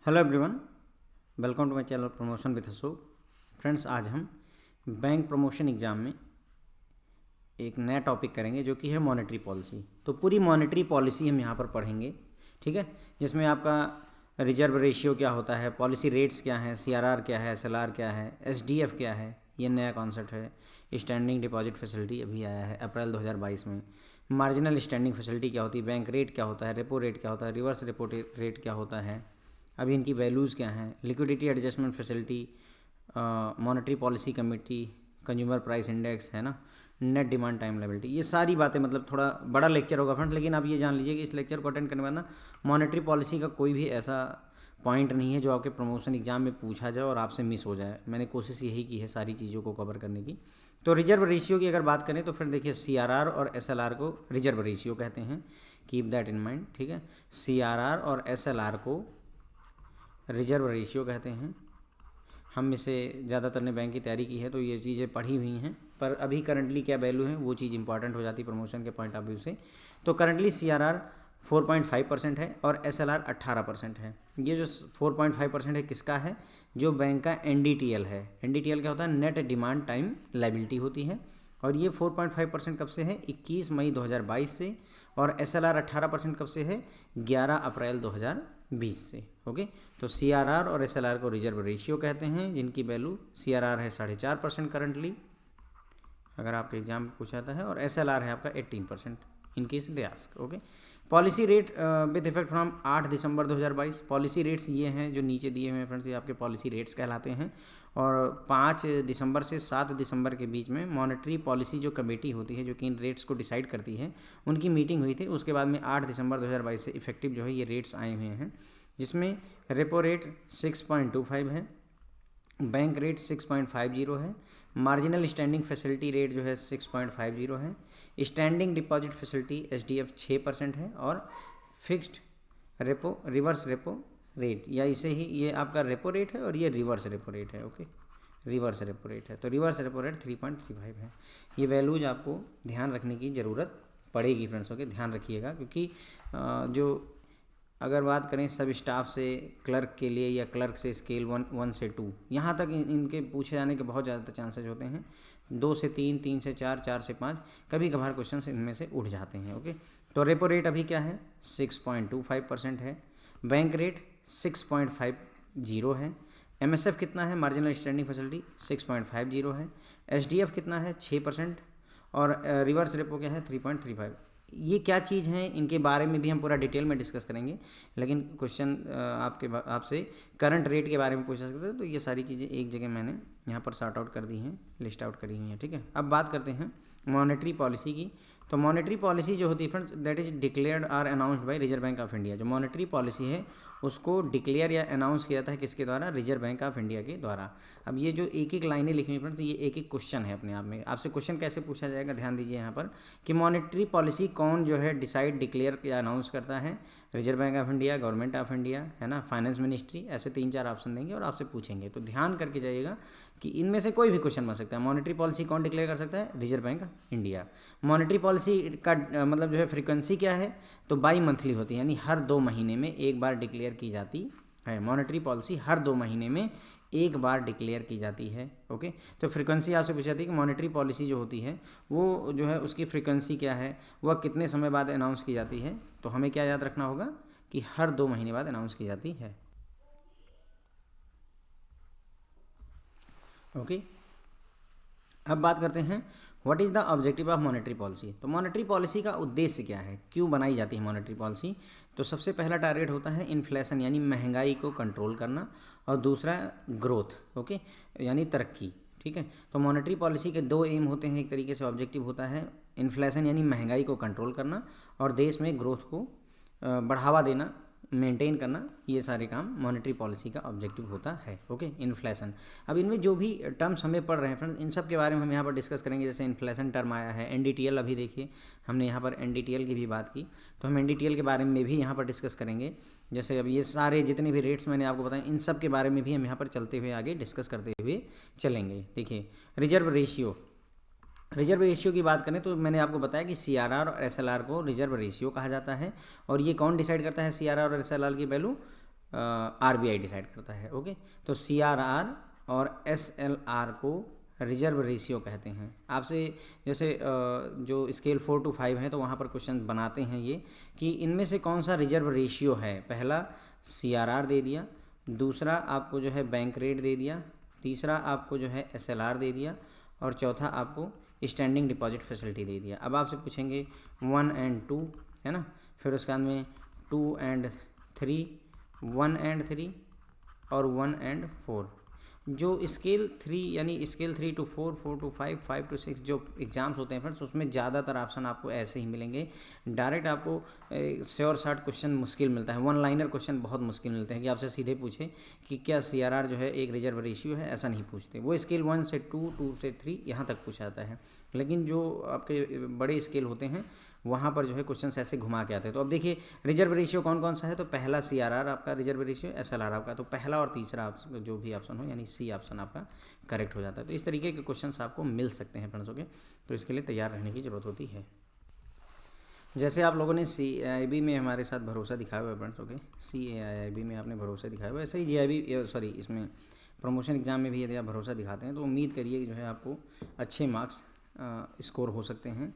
Hello everyone, welcome to my channel promotion with Ashok. Friends, आज हम bank promotion exam में एक नया टॉपिक करेंगे जो कि है मॉनेटरी पॉलिसी। तो पूरी मॉनेटरी पॉलिसी हम यहाँ पर पढ़ेंगे, ठीक है, जिसमें आपका रिजर्व रेशियो क्या होता है, पॉलिसी रेट्स क्या हैं, सीआरआर क्या है, एसएलआर क्या है, एसडीएफ क्या है, ये नया कॉन्सेप्ट है। स्टैंडिंग डिपॉजिट फैसिलिटी अभी आया है अप्रैल 2022 में। मार्जिनल स्टैंडिंग फैसिलिटी क्या होती है, बैंक रेट क्या होता है, रेपो रेट क्या होता है, रिवर्स रेपो रेट क्या होता है, अभी इनकी वैल्यूज़ क्या हैं, liquidity adjustment facility, monetary policy committee, consumer price index, है ना, नेट डिमांड टाइम लायबिलिटी, ये सारी बातें, मतलब थोड़ा बड़ा लेक्चर होगा फ्रेंड्स। लेकिन आप ये जान लीजिए कि इस लेक्चर को अटेंड करने के बाद ना मॉनेटरी पॉलिसी का कोई भी ऐसा पॉइंट नहीं है जो आपके प्रमोशन एग्जाम में पूछा जाए और आपसे मिस हो जाए। मैंने कोशिश यही की है सारी चीज़ों को कवर करने की। तो रिजर्व रेशियो की अगर बात करें तो फिर देखिए, सीआरआर और एसएलआर को रिजर्व रेशियो कहते हैं, कीप दैट इन माइंड, ठीक है। सीआरआर और एसएलआर को रिजर्व रेशियो कहते हैं। हम इसे ज़्यादातर ने बैंक की तैयारी की है तो ये चीज़ें पढ़ी हुई हैं, पर अभी करंटली क्या वैल्यू है वो चीज़ इंपॉर्टेंट हो जाती है प्रमोशन के पॉइंट ऑफ व्यू से। तो करंटली सीआरआर 4.5% है और एसएलआर 18% है। ये जो 4.5% है किसका है, जो बैंक का एनडीटीएल है। एनडीटीएल क्या होता है, नेट डिमांड टाइम लायबिलिटी होती है। और ये 4.5% कब से है, 21 मई 2022 से। और एसएलआर 18% कब से है, 11 अप्रैल 2020 से। ओके, तो सीआरआर और एसएलआर को रिजर्व रेशियो कहते हैं, जिनकी वैल्यू सीआरआर है 4.5% करंटली, अगर आपके एग्जाम में पूछा जाता है, और एसएलआर है आपका 18% in case they ask. Okay, policy rate with effect from 8 December 2022। Policy rates ये हैं जो नीचे दिए हुए हैं फ्रेंड्स, ये आपके पॉलिसी रेट्स कहलाते हैं। और 5 दिसंबर से 7 दिसंबर के बीच में मॉनेटरी पॉलिसी जो कमेटी होती है जो कि इन रेट्स को डिसाइड करती है, उनकी मीटिंग हुई थी। उसके बाद में 8 दिसंबर 2022 से इफेक्टिव जो है ये रेट्स आए हुए हैं, जिसमें रेपो रेट 6.25 है, बैंक रेट 6.50 है, मार्जिनल स्टैंडिंग फैसिलिटी रेट जो है 6.50 है, स्टैंडिंग डिपॉजिट फैसिलिटी एसडीएफ 6% है, और fixed repo reverse repo rate, या इसे ही ये आपका रेपो रेट है और ये रिवर्स रेपो रेट है। ओके, रिवर्स रेपो रेट है, तो रिवर्स रेपो रेट 3.35 है। ये वैल्यूज आपको ध्यान रखने की ज़रूरत पड़ेगी फ्रेंड्स। ओके, ध्यान रखिएगा, क्योंकि जो अगर बात करें सब स्टाफ से क्लर्क के लिए या क्लर्क से स्केल 1 से 2, यहाँ तक इनके पूछे जाने के बहुत ज़्यादा चांसेज होते हैं। 2 से 3, 3 से 4, 4 से 5, कभी कभार क्वेश्चन इनमें से उठ जाते हैं। ओके, तो रेपो रेट अभी क्या है, 6.25% है, बैंक रेट 6.50 है, एमएसएफ कितना है, मार्जिनल स्टैंडिंग फैसिलिटी 6.50 है, एसडीएफ कितना है 6%, और रिवर्स रेपो क्या है 3.35। ये क्या चीज़ हैं, इनके बारे में भी हम पूरा डिटेल में डिस्कस करेंगे। लेकिन क्वेश्चन आपसे करंट रेट के बारे में पूछा सकते हैं, तो ये सारी चीज़ें एक जगह मैंने यहाँ पर सॉर्ट आउट कर दी हैं, लिस्ट आउट करी हुई हैं, ठीक है। अब बात करते हैं मॉनेटरी पॉलिसी की। तो मॉनेटरी पॉलिसी जो होती है friends, that is declared or announced by Reserve Bank of India. जो मॉनेटरी पॉलिसी है उसको डिक्लेयर या अनाउंस किया जाता है किसके द्वारा, रिजर्व बैंक ऑफ इंडिया के द्वारा। अब ये जो एक एक लाइनें लिखी हुई फ्रेंड्स, ये एक एक क्वेश्चन है अपने आप में। आपसे क्वेश्चन कैसे पूछा जाएगा, ध्यान दीजिए यहाँ पर, कि मॉनेटरी पॉलिसी कौन जो है डिसाइड, डिक्लेयर या अनाउंस करता है, Reserve Bank of India, government of India, है ना, फाइनेंस मिनिस्ट्री। ऐसे 3-4 ऑप्शन देंगे और आपसे पूछेंगे, तो ध्यान करके जाइएगा कि इनमें से कोई भी क्वेश्चन बन सकता है। मॉनेटरी पॉलिसी कौन डिक्लेयर कर सकता है, Reserve Bank of India. Monetary policy का मतलब जो है फ्रीक्वेंसी क्या है, तो बाई मंथली होती है, यानी हर 2 महीने में एक बार डिक्लेयर की जाती है। मॉनेटरी पॉलिसी हर 2 महीने में एक बार डिक्लेयर की जाती है। ओके, तो फ्रीक्वेंसी आपसे पूछी जाती है कि मॉनेटरी पॉलिसी जो होती है वो जो है उसकी फ्रीक्वेंसी क्या है, वह कितने समय बाद अनाउंस की जाती है। तो हमें क्या याद रखना होगा कि हर 2 महीने बाद अनाउंस की जाती है। ओके, अब बात करते हैं what is the objective of monetary policy. तो मॉनेटरी पॉलिसी का उद्देश्य क्या है, क्यों बनाई जाती है मॉनेटरी पॉलिसी। तो सबसे पहला टारगेट होता है इन्फ्लेशन, यानी महंगाई को कंट्रोल करना, और दूसरा ग्रोथ, ओके, यानी तरक्की, ठीक है। तो मॉनेटरी पॉलिसी के 2 एम होते हैं, एक तरीके से ऑब्जेक्टिव होता है इन्फ्लेशन यानी महंगाई को कंट्रोल करना, और देश में ग्रोथ को बढ़ावा देना, मेंटेन करना। ये सारे काम मॉनेटरी पॉलिसी का ऑब्जेक्टिव होता है। Okay, inflation. अब इनमें जो भी टर्म्स हमें पढ़ रहे हैं फ्रेंड्स, इन सब के बारे में हम यहाँ पर डिस्कस करेंगे। जैसे इन्फ्लेशन टर्म आया है, एनडीटीएल, अभी देखिए हमने यहाँ पर एनडीटीएल की भी बात की, तो हम एनडीटीएल के बारे में भी यहाँ पर डिस्कस करेंगे। जैसे अब ये सारे जितने भी रेट्स मैंने आपको बताए, इन सब के बारे में भी हम यहाँ पर चलते हुए आगे डिस्कस करते हुए चलेंगे। देखिए, रिजर्व रेशियो। रिजर्व रेशियो की बात करें तो मैंने आपको बताया कि सीआरआर और एसएलआर को रिजर्व रेशियो कहा जाता है। और ये कौन डिसाइड करता है सीआरआर और एसएलआर की वैल्यू, RBI डिसाइड करता है। ओके, तो CRR और SLR को रिजर्व रेशियो कहते हैं। आपसे जैसे जो स्केल 4 to 5 है तो वहाँ पर क्वेश्चन बनाते हैं ये कि इनमें से कौन सा रिजर्व रेशियो है। पहला CRR दे दिया, दूसरा आपको जो है बैंक रेट दे दिया, तीसरा आपको जो है SLR दे दिया, और चौथा आपको स्टैंडिंग डिपॉजिट फैसिलिटी दे दिया। अब आपसे पूछेंगे 1 and 2, है ना, फिर उसके बाद में 2 and 3, 1 and 3 और 1 and 4। जो स्केल 3 यानी स्केल 3 to 4, 4 to 5, 5 to 6 जो एग्ज़ाम्स होते हैं फ्रेंड्स, उसमें ज़्यादातर ऑप्शन आपको ऐसे ही मिलेंगे। डायरेक्ट आपको श्योर शॉर्ट क्वेश्चन मुश्किल मिलता है, वन लाइनर क्वेश्चन बहुत मुश्किल मिलते हैं कि आपसे सीधे पूछे कि क्या CRR जो है एक रिजर्व रेशियो है, ऐसा नहीं पूछते। वो स्केल 1 से 2, 2 से 3 यहाँ तक पूछा जाता है। लेकिन जो आपके बड़े स्केल होते हैं वहाँ पर जो है क्वेश्चन ऐसे घुमा के आते हैं। तो अब देखिए रिजर्व रेशियो कौन कौन सा है, तो पहला CRR आपका रिजर्व रेशियो, SLR आपका, तो पहला और तीसरा जो भी ऑप्शन हो यानी C ऑप्शन आपका करेक्ट हो जाता है। तो इस तरीके के क्वेश्चंस आपको मिल सकते हैं फ्रेंड्स। ओके, तो इसके लिए तैयार रहने की ज़रूरत होती है। जैसे आप लोगों ने CAIB में हमारे साथ भरोसा दिखाया हुआ है फ्रेंड्स। ओके, CAIB में आपने भरोसा दिखाया हुआ है, ऐसे ही GIB सॉरी इसमें प्रमोशन एग्ज़ाम में भी यदि आप भरोसा दिखाते हैं तो उम्मीद करिए कि जो है आपको अच्छे मार्क्स स्कोर हो सकते हैं।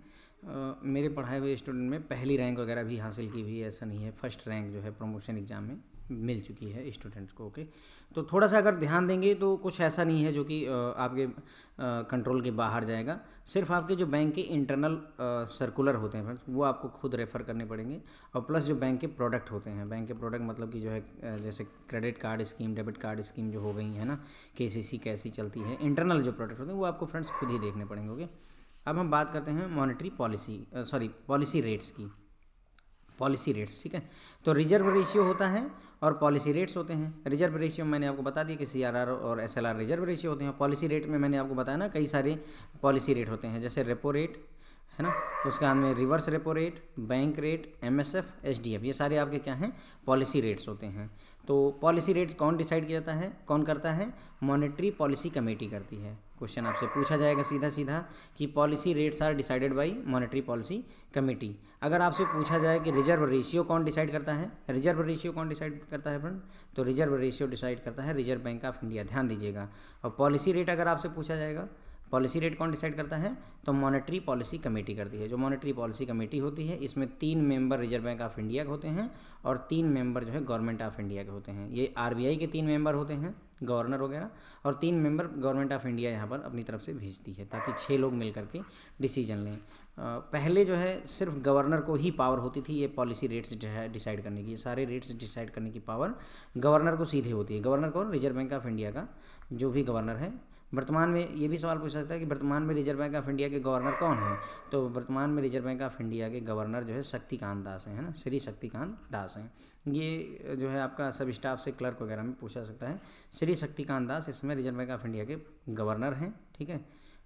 मेरे पढ़ाए हुए स्टूडेंट में पहली रैंक वगैरह भी हासिल की हुई है, ऐसा नहीं है, फर्स्ट रैंक जो है प्रमोशन एग्ज़ाम में मिल चुकी है स्टूडेंट्स को। ओके, तो थोड़ा सा अगर ध्यान देंगे तो कुछ ऐसा नहीं है जो कि आपके कंट्रोल के बाहर जाएगा। सिर्फ आपके जो बैंक के इंटरनल सर्कुलर होते हैं फ्रेंड्स वो आपको खुद रेफ़र करने पड़ेंगे, और प्लस जो बैंक के प्रोडक्ट होते हैं, बैंक के प्रोडक्ट मतलब कि जो है जैसे credit card scheme, debit card scheme जो हो गई है ना, KCC कैसी चलती है, इंटरनल जो प्रोडक्ट होते हैं वो आपको फ्रेंड्स खुद ही देखने पड़ेंगे। ओके, अब हम बात करते हैं मॉनेटरी पॉलिसी रेट्स की। पॉलिसी रेट्स, ठीक है, तो रिजर्व रेशियो होता है और पॉलिसी रेट्स होते हैं। रिजर्व रेशियो मैंने आपको बता दिया कि CRR और SLR रिजर्व रेशियो होते हैं। पॉलिसी रेट में मैंने आपको बताया ना कई सारे पॉलिसी रेट होते हैं, जैसे रेपो रेट है ना, उसके बाद में reverse repo rate, bank rate, MSF, SDF, ये सारे आपके क्या हैं, पॉलिसी रेट्स होते हैं। तो पॉलिसी रेट्स कौन डिसाइड किया जाता है, कौन करता है, मॉनेटरी पॉलिसी कमेटी करती है। क्वेश्चन आपसे पूछा जाएगा सीधा सीधा कि policy rates are decided by monetary policy committee. अगर आपसे पूछा जाए कि रिजर्व रेशियो कौन डिसाइड करता है, रिजर्व रेशियो कौन डिसाइड करता है फ्रेंड, तो रिजर्व रेशियो डिसाइड करता है रिजर्व बैंक ऑफ इंडिया, ध्यान दीजिएगा। और पॉलिसी रेट अगर आपसे पूछा जाएगा, पॉलिसी रेट कौन डिसाइड करता है, तो मॉनेटरी पॉलिसी कमेटी करती है। जो मॉनेटरी पॉलिसी कमेटी होती है इसमें 3 member reserve Bank of India के होते हैं और 3 मेंबर जो है गवर्नमेंट ऑफ इंडिया के होते हैं। ये RBI के 3 मेंबर होते हैं, गवर्नर वगैरह, और 3 मेंबर गवर्नमेंट ऑफ इंडिया यहाँ पर अपनी तरफ से भेजती है ताकि 6 लोग मिल करके डिसीजन लें। पहले जो है सिर्फ गवर्नर को ही पावर होती थी ये पॉलिसी रेट्स डिसाइड करने की, ये सारे रेट्स डिसाइड करने की पावर गवर्नर को सीधे होती है। गवर्नर कौन, रिजर्व बैंक ऑफ इंडिया का जो भी गवर्नर है। वर्तमान में ये भी सवाल पूछ सकता है कि वर्तमान में रिजर्व बैंक ऑफ इंडिया के गवर्नर कौन है, तो वर्तमान में रिजर्व बैंक ऑफ इंडिया के गवर्नर जो है शक्तिकांत दास हैं, है ना, श्री शक्तिकांत दास हैं। ये जो है आपका सब स्टाफ से क्लर्क वगैरह में पूछा सकता है। श्री शक्तिकांत दास इसमें रिजर्व बैंक ऑफ इंडिया के गवर्नर हैं, ठीक है।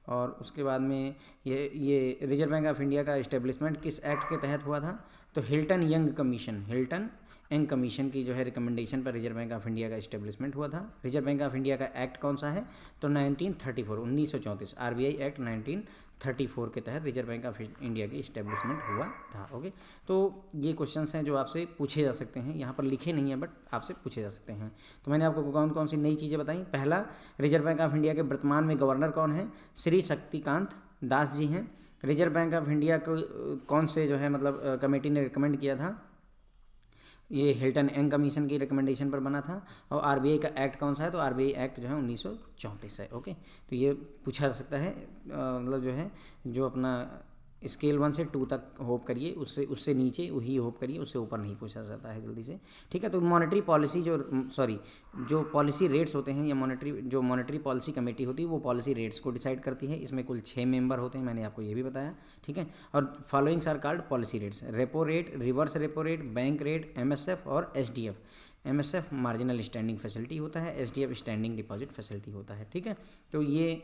और उसके बाद में ये रिजर्व बैंक ऑफ इंडिया का इस्टेब्लिशमेंट किस एक्ट के तहत हुआ था, तो हिल्टन यंग कमीशन की जो है रिकमेंडेशन पर रिजर्व बैंक ऑफ इंडिया का इस्टेब्लिशमेंट हुआ था। रिजर्व बैंक ऑफ इंडिया का एक्ट कौन सा है, तो 1934 RBI एक्ट 1934 के तहत रिजर्व बैंक ऑफ इंडिया की इस्टेब्लिशमेंट हुआ था। ओके, तो ये क्वेश्चंस हैं जो आपसे पूछे जा सकते हैं, यहाँ पर लिखे नहीं है बट आपसे पूछे जा सकते हैं। तो मैंने आपको कौन कौन सी नई चीज़ें बताई। पहला, रिजर्व बैंक ऑफ इंडिया के वर्तमान में गवर्नर कौन है, श्री शक्तिकांत दास जी हैं। रिजर्व बैंक ऑफ इंडिया को कौन से जो है मतलब कमेटी ने रिकमेंड किया था, ये हिल्टन यंग कमीशन की रिकमेंडेशन पर बना था। और RBI का एक्ट कौन सा है, तो RBI एक्ट जो है 1934 है। ओके, तो ये पूछा जा सकता है, मतलब जो है जो अपना स्केल 1 से 2 तक होप करिए, उससे नीचे वही होप करिए, उससे ऊपर नहीं पूछा जाता है जल्दी से, ठीक है। तो मॉनेटरी पॉलिसी जो पॉलिसी रेट्स होते हैं या मॉनेटरी पॉलिसी कमेटी होती है वो पॉलिसी रेट्स को डिसाइड करती है। इसमें कुल 6 मेंबर होते हैं, मैंने आपको ये भी बताया, ठीक है। और followings are called policy rates, repo rate, reverse repo rate, bank rate, MSF और SDF। MSF marginal standing facility होता है, SDF स्टैंडिंग डिपॉजिट फैसिलिटी होता है, ठीक है। तो ये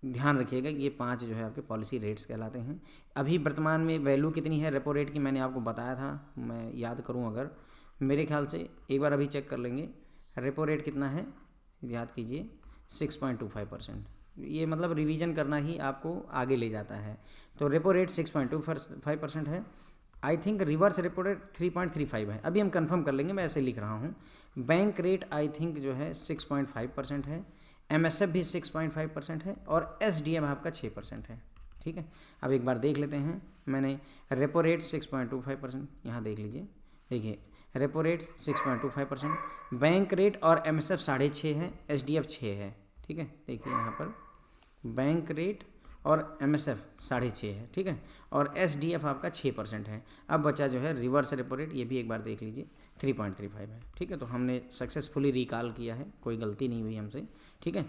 ध्यान रखिएगा कि ये 5 जो है आपके पॉलिसी रेट्स कहलाते हैं। अभी वर्तमान में वैल्यू कितनी है रेपो रेट की, मैंने आपको बताया था, मैं याद करूं अगर, मेरे ख्याल से एक बार अभी चेक कर लेंगे, रेपो रेट कितना है, याद कीजिए 6.25%। ये मतलब रिवीजन करना ही आपको आगे ले जाता है। तो रेपो रेट 6.25% है I think reverse repo rate 3.35 है, अभी हम कंफर्म कर लेंगे, मैं ऐसे लिख रहा हूँ। बैंक रेट आई थिंक जो है 6.5% है, एमएसएफ भी 6.5% है और एसडीएम आपका 6% है। ठीक है, अब एक बार देख लेते हैं। मैंने रेपो रेट 6.25%, यहाँ देख लीजिए, देखिए रेपो रेट 6.25%, बैंक रेट और एमएसएफ 6.5 है, एसडीएफ 6 है। ठीक है, देखिए यहाँ पर बैंक रेट और एमएसएफ 6.5 है। ठीक है, और एसडीएफ आपका 6% है। अब बचा जो है रिवर्स रेपो रेट, ये भी एक बार देख लीजिए, 3.35 है। ठीक है, तो हमने सक्सेसफुली रिकॉल किया है, कोई गलती नहीं हुई हमसे। ठीक है,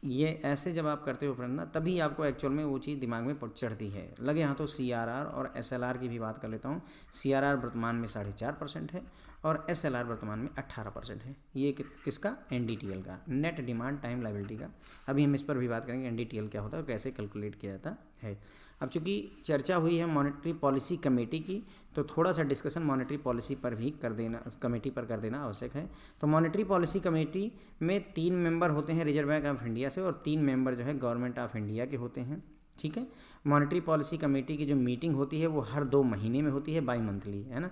ये ऐसे जब आप करते हो फ्रेंड ना, तभी आपको एक्चुअल में वो चीज़ दिमाग में चढ़ती है। लगे हाँ तो सीआरआर और एसएलआर की भी बात कर लेता हूँ। सीआरआर वर्तमान में 4.5% है और एसएलआर वर्तमान में 18% है। ये किसका? एनडीटीएल का, नेट डिमांड टाइम लायबिलिटी का। अभी हम इस पर भी बात करेंगे एनडीटीएल क्या होता है और कैसे कैलकुलेट किया जाता है। अब चूंकि चर्चा हुई है मॉनेटरी पॉलिसी कमेटी की, तो थोड़ा सा डिस्कशन मॉनेटरी पॉलिसी पर भी कर देना, कमेटी पर कर देना आवश्यक है। तो मॉनेटरी पॉलिसी कमेटी में 3 मेंबर होते हैं रिजर्व बैंक ऑफ इंडिया से और 3 मेंबर जो है गवर्नमेंट ऑफ इंडिया के होते हैं। ठीक है, मॉनेटरी पॉलिसी कमेटी की जो मीटिंग होती है वो हर 2 महीने में होती है, बाई मंथली, है ना।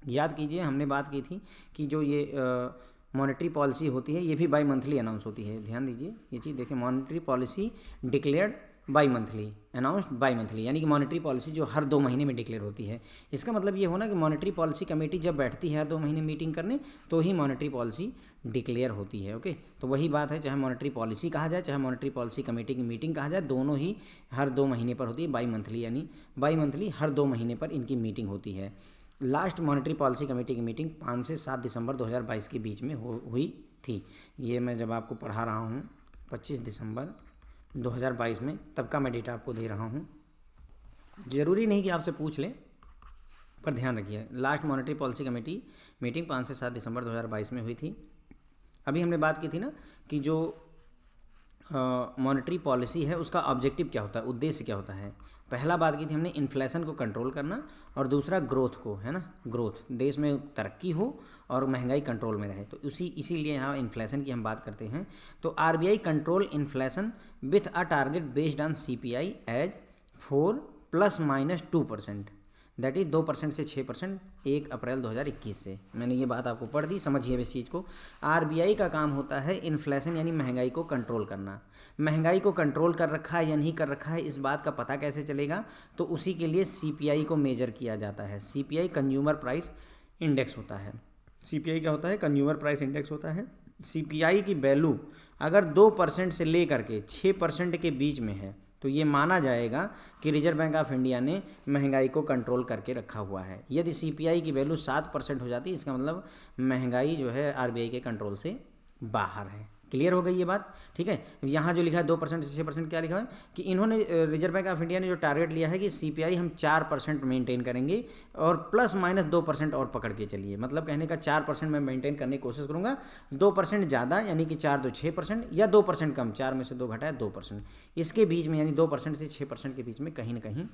याद कीजिए हमने बात की थी कि जो ये मॉनेटरी पॉलिसी होती है ये भी बाई मंथली अनाउंस होती है। ध्यान दीजिए ये चीज़, देखिए monetary policy declared by monthly, announced by monthly, यानी कि मॉनेटरी पॉलिसी जो हर 2 महीने में डिक्लेयर होती है। इसका मतलब ये होना कि मॉनेटरी पॉलिसी कमेटी जब बैठती है हर 2 महीने मीटिंग करने, तो ही मॉनेटरी पॉलिसी डिक्लेयर होती है। ओके, तो वही बात है, चाहे मॉनेटरी पॉलिसी कहा जाए चाहे मॉनेटरी पॉलिसी कमेटी की मीटिंग कहा जाए, दोनों ही हर 2 महीने पर होती है, बाई मंथली, यानी बाई मंथली हर 2 महीने पर इनकी मीटिंग होती है। लास्ट मॉनेटरी पॉलिसी कमेटी की मीटिंग 5 से 7 दिसंबर 2022 के बीच में हुई थी। ये मैं जब आपको पढ़ा रहा हूँ 25 दिसंबर 2022 में, तब का मैं डेटा आपको दे रहा हूँ। ज़रूरी नहीं कि आपसे पूछ लें, पर ध्यान रखिए last monetary policy committee meeting 5 से 7 दिसंबर 2022 में हुई थी। अभी हमने बात की थी ना कि जो मॉनेटरी पॉलिसी है उसका ऑब्जेक्टिव क्या होता है, उद्देश्य क्या होता है। पहला बात की थी हमने इन्फ्लेशन को कंट्रोल करना और दूसरा ग्रोथ को, है ना, ग्रोथ, देश में तरक्की हो और महंगाई कंट्रोल में रहे। तो इसीलिए यहाँ इन्फ्लेशन की हम बात करते हैं। तो RBI control inflation with a target based on CPI as 4 ± 2%, that is 2% से 6% 1 अप्रैल 2021 से। मैंने ये बात आपको पढ़ दी, समझिए इस चीज़ को। आरबीआई का काम होता है इन्फ्लेशन यानी महंगाई को कंट्रोल करना। महंगाई को कंट्रोल कर रखा है या नहीं कर रखा है, इस बात का पता कैसे चलेगा? तो उसी के लिए सीपीआई को मेजर किया जाता है। सीपीआई कंज्यूमर प्राइस इंडेक्स होता है। सीपीआई क्या होता है? कंज्यूमर प्राइस इंडेक्स होता है। सीपीआई की वैल्यू अगर 2% से लेकर के 6% के बीच में है तो ये माना जाएगा कि रिजर्व बैंक ऑफ इंडिया ने महंगाई को कंट्रोल करके रखा हुआ है। यदि सीपीआई की वैल्यू 7% हो जाती है, इसका मतलब महंगाई जो है आरबीआई के कंट्रोल से बाहर है। क्लियर हो गई ये बात? ठीक है, यहाँ जो लिखा है 2% से 6%, क्या लिखा है कि इन्होंने रिजर्व बैंक ऑफ इंडिया ने जो टारगेट लिया है कि सीपीआई हम 4% मेंटेन करेंगे और ±2% और पकड़ के चलिए। मतलब कहने का 4% मैं मेंटेन करने की कोशिश करूँगा, 2% ज़्यादा यानी कि 4 2 6%, या 2% कम, 4 में से 2 घटाए 2%, इसके बीच में यानी 2% से 6% के बीच में कहीं ना कहीं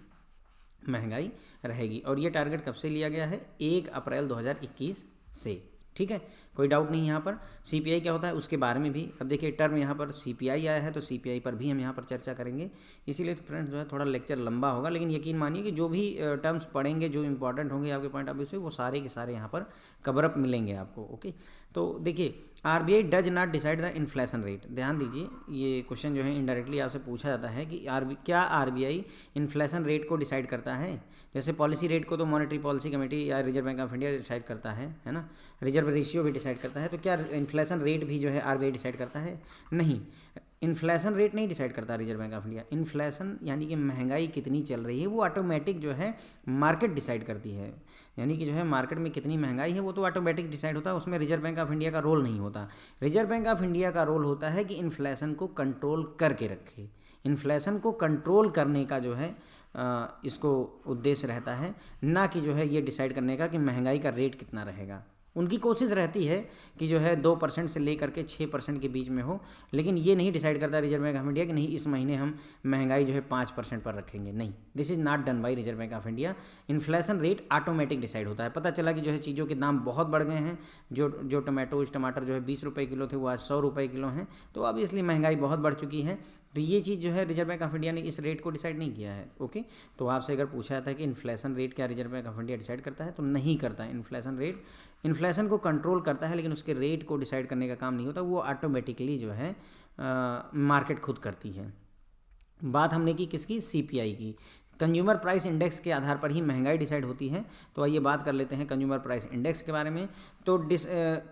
महंगाई रहेगी। और ये टारगेट कब से लिया गया है? 1 अप्रैल 2021 से। ठीक है, कोई डाउट नहीं यहाँ पर। सीपीआई क्या होता है उसके बारे में भी, अब देखिए टर्म यहाँ पर सीपीआई आया है तो सीपीआई पर भी हम यहाँ पर चर्चा करेंगे। इसीलिए तो फ्रेंड्स जो है थोड़ा लेक्चर लंबा होगा, लेकिन यकीन मानिए कि जो भी टर्म्स पढ़ेंगे जो इंपॉर्टेंट होंगे आपके पॉइंट ऑफ व्यू से, वो सारे के सारे यहाँ पर कवर अप मिलेंगे आपको। ओके, तो देखिए RBI does not decide the inflation rate. ध्यान दीजिए, ये क्वेश्चन जो है इनडायरेक्टली आपसे पूछा जाता है कि क्या आरबीआई इन्फ्लेशन रेट को डिसाइड करता है? जैसे पॉलिसी रेट को तो मॉनेटरी पॉलिसी कमेटी या reserve Bank of India decide करता है ना, रिजर्व रेशियो भी डिसाइड करता है। तो क्या इन्फ्लेशन रेट भी जो है आरबीआई डिसाइड करता है? नहीं, इन्फ्लेशन रेट नहीं डिसाइड करता reserve Bank of India. Inflation यानी कि महंगाई कितनी चल रही है वो ऑटोमेटिक जो है मार्केट डिसाइड करती है। यानी कि जो है मार्केट में कितनी महंगाई है वो तो ऑटोमेटिक डिसाइड होता है, उसमें रिजर्व बैंक ऑफ इंडिया का रोल नहीं होता। रिजर्व बैंक ऑफ इंडिया का रोल होता है कि इन्फ्लेशन को कंट्रोल करके रखे। इन्फ्लेशन को कंट्रोल करने का जो है इसको उद्देश्य रहता है, ना कि जो है ये डिसाइड करने का कि महंगाई का रेट कितना रहेगा। उनकी कोशिश रहती है कि जो है 2% से लेकर के 6% के बीच में हो, लेकिन ये नहीं डिसाइड करता रिजर्व बैंक ऑफ इंडिया कि नहीं इस महीने हम महंगाई जो है 5% पर रखेंगे। नहीं, this is not done by Reserve Bank of India. Inflation rate automatic decide होता है। पता चला कि जो है चीज़ों के दाम बहुत बढ़ गए हैं, जो टमाटर जो है 20 रुपये किलो थे वो आज 100 रुपये किलो हैं, तो अब इसलिए महंगाई बहुत बढ़ चुकी है। तो ये चीज़ जो है रिजर्व बैंक ऑफ इंडिया ने इस रेट को डिसाइड नहीं किया है। ओके, तो आपसे अगर पूछा जाता है कि इन्फ्लेशन रेट क्या reserve Bank of India decide करता है, तो नहीं करता है। इन्फ्लेशन रेट इन्फ्लेशन को कंट्रोल करता है, लेकिन उसके रेट को डिसाइड करने का काम नहीं होता, वो ऑटोमेटिकली जो है मार्केट खुद करती है। बात हमने की किसकी, सीपीआई की। कंज्यूमर प्राइस इंडेक्स के आधार पर ही महंगाई डिसाइड होती है। तो आइए बात कर लेते हैं कंज्यूमर प्राइस इंडेक्स के बारे में। तो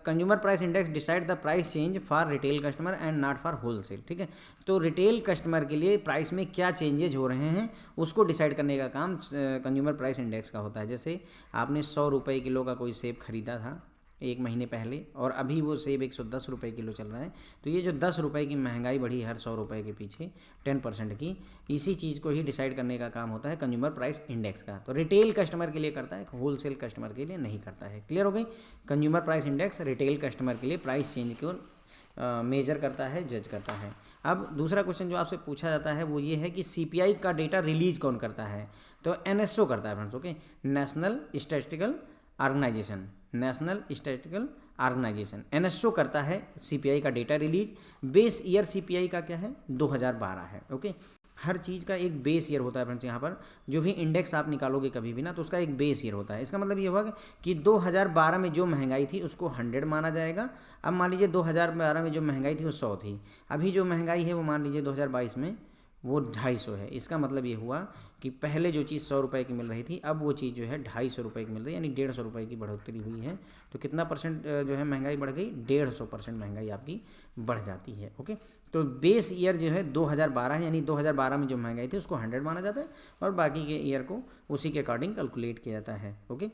consumer price index decide the price change for retail customer and not for wholesale. ठीक है, तो रिटेल कस्टमर के लिए प्राइस में क्या चेंजेज हो रहे हैं उसको डिसाइड करने का काम कंज्यूमर प्राइस इंडेक्स का होता है। जैसे आपने 100 रुपये किलो का कोई सेब खरीदा था एक महीने पहले, और अभी वो सेब 110 रुपये किलो चल रहा है, तो ये जो 10 रुपये की महंगाई बढ़ी हर 100 रुपये के पीछे 10% की, इसी चीज़ को ही डिसाइड करने का काम होता है कंज्यूमर प्राइस इंडेक्स का। तो रिटेल कस्टमर के लिए करता है, होलसेल कस्टमर के लिए नहीं करता है। क्लियर हो गई। Consumer price index retail customer के लिए प्राइस चेंज को मेजर करता है, जज करता है। अब दूसरा क्वेश्चन जो आपसे पूछा जाता है वो ये है कि सीपीआई का डेटा रिलीज कौन करता है, तो एनएसओ करता है friends. Okay, national statistical organisation, national statistical organisation NSO करता है सीपीआई का data release. Base year CPI का क्या है, 2012 है। ओके, हर चीज़ का एक बेस ईयर होता है फ्रेंड्स। यहाँ पर जो भी इंडेक्स आप निकालोगे कभी भी ना, तो उसका एक बेस ईयर होता है। इसका मतलब ये हुआ कि 2012 में जो महंगाई थी उसको 100 माना जाएगा। अब मान लीजिए 2012 में जो महंगाई थी वो 100 थी, अभी जो महंगाई है वो मान लीजिए 2022 में वो 250 है। इसका मतलब ये हुआ कि पहले जो चीज़ 100 रुपये की मिल रही थी, अब वो चीज़ जो है 250 रुपये की मिल रही है, यानी 150 रुपये की बढ़ोतरी हुई है। तो कितना परसेंट जो है महंगाई बढ़ गई, 150% महंगाई आपकी बढ़ जाती है। ओके, तो बेस ईयर जो है 2012 है, यानी 2012 में जो महंगाई थी उसको 100 माना जाता है, और बाकी के ईयर को उसी के अकॉर्डिंग कैलकुलेट किया जाता है। ओके,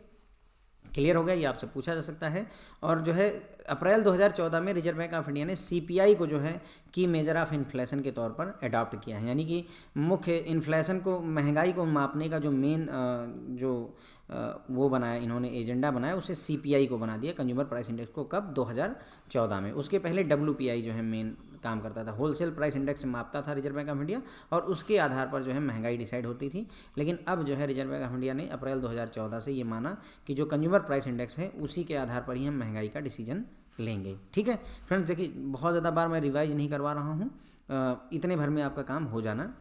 क्लियर हो गया, ये आपसे पूछा जा सकता है। और जो है अप्रैल 2014 में रिजर्व बैंक ऑफ इंडिया ने सीपीआई को जो है की मेजर ऑफ इन्फ्लेशन के तौर पर अडॉप्ट किया है, यानी कि मुख्य इन्फ्लेशन को, महंगाई को मापने का जो मेन वो बनाया इन्होंने, एजेंडा बनाया, उसे सीपीआई को बना दिया, कंज्यूमर प्राइस इंडेक्स को। कब, 2014 में। उसके पहले डब्ल्यूपीआई जो है मेन काम करता था, होलसेल प्राइस इंडेक्स से मापता था रिजर्व बैंक ऑफ इंडिया, और उसके आधार पर जो है महंगाई डिसाइड होती थी। लेकिन अब जो है रिजर्व बैंक ऑफ इंडिया ने अप्रैल 2014 से ये माना कि जो कंज्यूमर प्राइस इंडेक्स है उसी के आधार पर ही हम महंगाई का डिसीजन लेंगे। ठीक है फ्रेंड्स, देखिए बहुत ज़्यादा बार मैं रिवाइज नहीं करवा रहा हूँ, इतने भर में आपका काम हो जाना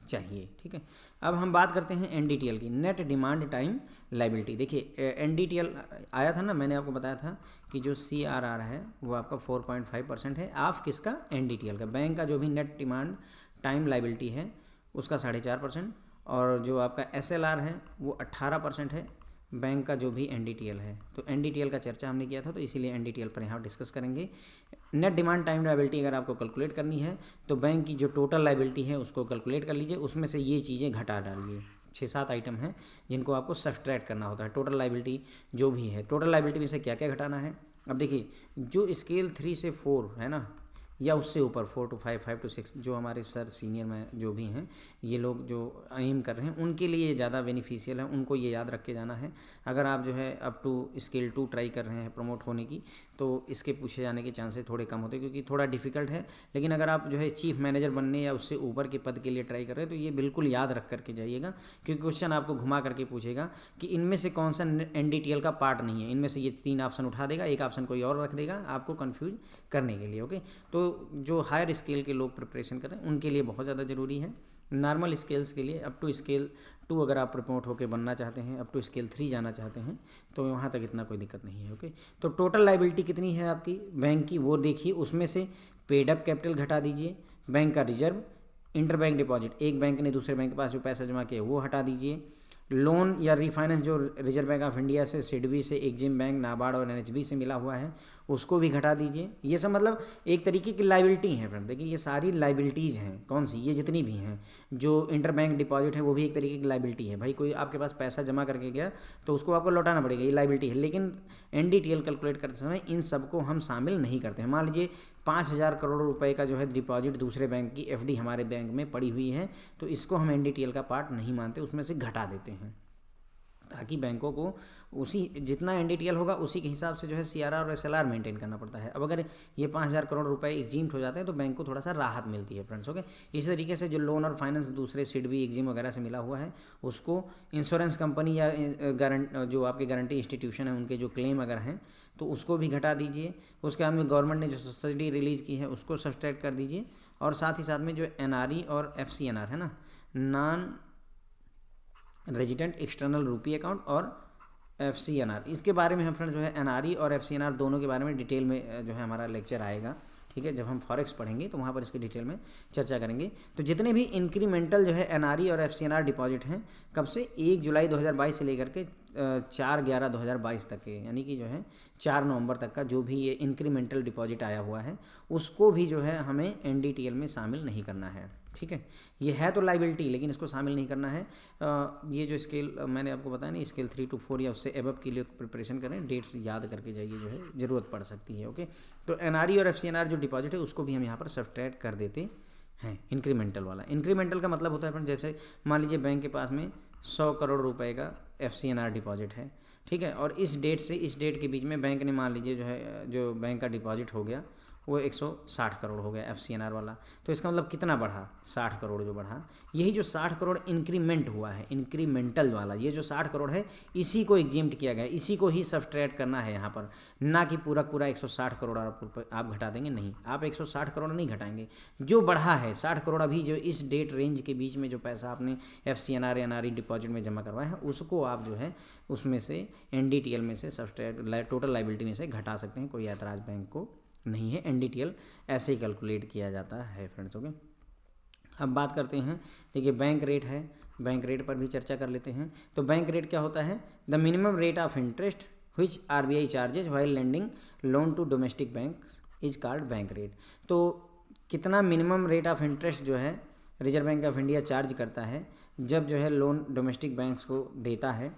चाहिए। ठीक है, अब हम बात करते हैं एनडीटीएल की, नेट डिमांड टाइम लायबिलिटी। देखिए एनडीटीएल आया था ना, मैंने आपको बताया था कि जो सीआरआर है वो आपका 4.5% है ऑफ किसका, एनडीटीएल का। बैंक का जो भी नेट डिमांड टाइम लायबिलिटी है उसका 4.5%, और जो आपका एसएलआर है वो 18% है बैंक का जो भी एनडीटीएल है। तो एनडीटीएल का चर्चा हमने किया था, तो इसीलिए एनडीटीएल पर यहाँ डिस्कस करेंगे। नेट डिमांड टाइम लायबिलिटी अगर आपको कैलकुलेट करनी है तो बैंक की जो टोटल लायबिलिटी है उसको कैलकुलेट कर लीजिए, उसमें से ये चीज़ें घटा डालिए। 6-7 आइटम हैं जिनको आपको सब्सट्रैक्ट करना होता है। टोटल लायबिलिटी जो भी है, टोटल लायबिलिटी में से क्या क्या घटाना है। अब देखिए जो स्केल 3 से 4 है ना, या उससे ऊपर 4 to 5, 5 to 6, जो हमारे सर सीनियर में जो भी हैं ये लोग जो एम कर रहे हैं उनके लिए ज़्यादा बेनिफिशियल है, उनको ये याद रख के जाना है। अगर आप जो है अप टू स्केल 2 ट्राई कर रहे हैं प्रमोट होने की, तो इसके पूछे जाने के चांसेस थोड़े कम होते हैं, क्योंकि थोड़ा डिफिकल्ट है। लेकिन अगर आप जो है चीफ मैनेजर बनने या उससे ऊपर के पद के लिए ट्राई कर रहे हैं तो ये बिल्कुल याद रख करके जाइएगा, क्योंकि क्वेश्चन आपको घुमा करके पूछेगा कि इनमें से कौन सा एनडीटीएल का पार्ट नहीं है। इनमें से ये 3 ऑप्शन उठा देगा, एक ऑप्शन कोई और रख देगा आपको कन्फ्यूज करने के लिए। ओके, तो जो हायर स्केल के लोग प्रिपरेशन कर रहे हैं उनके लिए बहुत ज़्यादा ज़रूरी है। नॉर्मल स्केल्स के लिए अप टू स्केल 2 अगर आप प्रमोट होकर बनना चाहते हैं, अप टू स्केल 3 जाना चाहते हैं, तो वहाँ तक इतना कोई दिक्कत नहीं है। ओके, तो टोटल लायबिलिटी कितनी है आपकी बैंक की वो देखिए, उसमें से पेड अप कैपिटल घटा दीजिए, बैंक का रिजर्व, इंटर बैंक डिपॉजिट, एक बैंक ने दूसरे बैंक के पास जो पैसा जमा किया वो हटा दीजिए, लोन या रिफाइनेंस जो रिजर्व बैंक ऑफ इंडिया से, सिडबी से, एग्जिम बैंक, नाबार्ड और एनएचबी से मिला हुआ है उसको भी घटा दीजिए। ये सब मतलब एक तरीके की लायबिलिटी है फ्रेंड। देखिए ये सारी लायबिलिटीज़ हैं, कौन सी, ये जितनी भी हैं। जो इंटर बैंक डिपॉजिट है वो भी एक तरीके की लायबिलिटी है। भाई कोई आपके पास पैसा जमा करके गया तो उसको आपको लौटाना पड़ेगा, ये लायबिलिटी है। लेकिन एनडीटीएल कैलकुलेट करते समय इन सबको हम शामिल नहीं करते हैं। मान लीजिए 5,000 करोड़ रुपए का जो है डिपॉजिट दूसरे बैंक की एफडी हमारे बैंक में पड़ी हुई है, तो इसको हम एनडीटीएल का पार्ट नहीं मानते, उसमें से घटा देते हैं। ताकि बैंकों को उसी जितना एनडीटीएल होगा उसी के हिसाब से जो है सीआरआर और एसएलआर मेंटेन करना पड़ता है। अब अगर ये 5,000 करोड़ रुपए एग्जीम्ड हो जाते हैं तो बैंक को थोड़ा सा राहत मिलती है फ्रेंड्स। ओके, इसी तरीके से जो लोन और फाइनेंस दूसरे सिडबी एग्जिम वगैरह से मिला हुआ है उसको इंश्योरेंस कंपनी या जो आपके गारंटी इंस्टीट्यूशन है उनके जो क्लेम अगर हैं तो उसको भी घटा दीजिए। उसके बाद में गवर्नमेंट ने जो सब्सिडी रिलीज़ की है उसको सब्सट्रैक्ट कर दीजिए। और साथ ही साथ में जो एनआरई और एफसीएनआर है ना, नॉन रेजिडेंट एक्सटर्नल रूपी अकाउंट और एफसीएनआर, इसके बारे में हम फ्रेंड्स जो है एनआरई और एफसीएनआर दोनों के बारे में डिटेल में जो है हमारा लेक्चर आएगा। ठीक है, जब हम फॉरेक्स पढ़ेंगे तो वहाँ पर इसकी डिटेल में चर्चा करेंगे। तो जितने भी इंक्रीमेंटल जो है एनआरई और एफसीएनआर डिपॉजिट हैं कब से 1 जुलाई 2022 से लेकर के 4/11/2022 तक के, यानी कि जो है 4 नवंबर तक का जो भी ये इंक्रीमेंटल डिपॉजिट आया हुआ है उसको भी जो है हमें एनडीटीएल में शामिल नहीं करना है। ठीक है, ये है तो लाइबिलिटी लेकिन इसको शामिल नहीं करना है। ये जो स्केल मैंने आपको बताया ना, स्केल 3 to 4 या उससे एबव के लिए प्रिपरेशन करें, डेट्स याद करके जाइए, जो है ज़रूरत पड़ सकती है। ओके, तो एनआरई और एफसीएनआर जो डिपॉजिट है उसको भी हम यहाँ पर सब्सट्रैक्ट कर देते हैं। इंक्रीमेंटल वाला, इंक्रीमेंटल का मतलब होता है फ्रेंड जैसे मान लीजिए बैंक के पास में 100 करोड़ रुपए का एफसीएनआर डिपॉजिट है। ठीक है, और इस डेट से इस डेट के बीच में बैंक ने मान लीजिए जो है जो बैंक का डिपॉजिट हो गया वो 160 करोड़ हो गया एफसीएनआर वाला। तो इसका मतलब कितना बढ़ा, 60 करोड़ जो बढ़ा, यही जो 60 करोड़ इंक्रीमेंट हुआ है इंक्रीमेंटल वाला, ये जो 60 करोड़ है इसी को एग्जिम्ड किया गया, इसी को ही सब्सट्रैक्ट करना है यहाँ पर, ना कि पूरा पूरा 160 करोड़ आप घटा देंगे। नहीं, आप 160 करोड़ नहीं घटाएंगे, जो बढ़ा है 60 करोड़ अभी जो इस डेट रेंज के बीच में जो पैसा आपने एफसीएनआर एनआरई डिपॉजिट में जमा करवाया है उसको आप जो है उसमें से एनडीटीएल में से सब्सट्रैक्ट टोटल लाइबिलिटी में से घटा सकते हैं, कोई ऐतराज़ बैंक को नहीं है। एनडीटीएल ऐसे ही कैलकुलेट किया जाता है फ्रेंड्स। ओके, अब बात करते हैं, देखिए बैंक रेट है, बैंक रेट पर भी चर्चा कर लेते हैं। तो बैंक रेट क्या होता है, the minimum rate of interest which RBI charges while lending loan to domestic bank is called bank rate. तो कितना मिनिमम रेट ऑफ इंटरेस्ट जो है Reserve Bank of India charge करता है जब जो है लोन डोमेस्टिक बैंक्स को देता है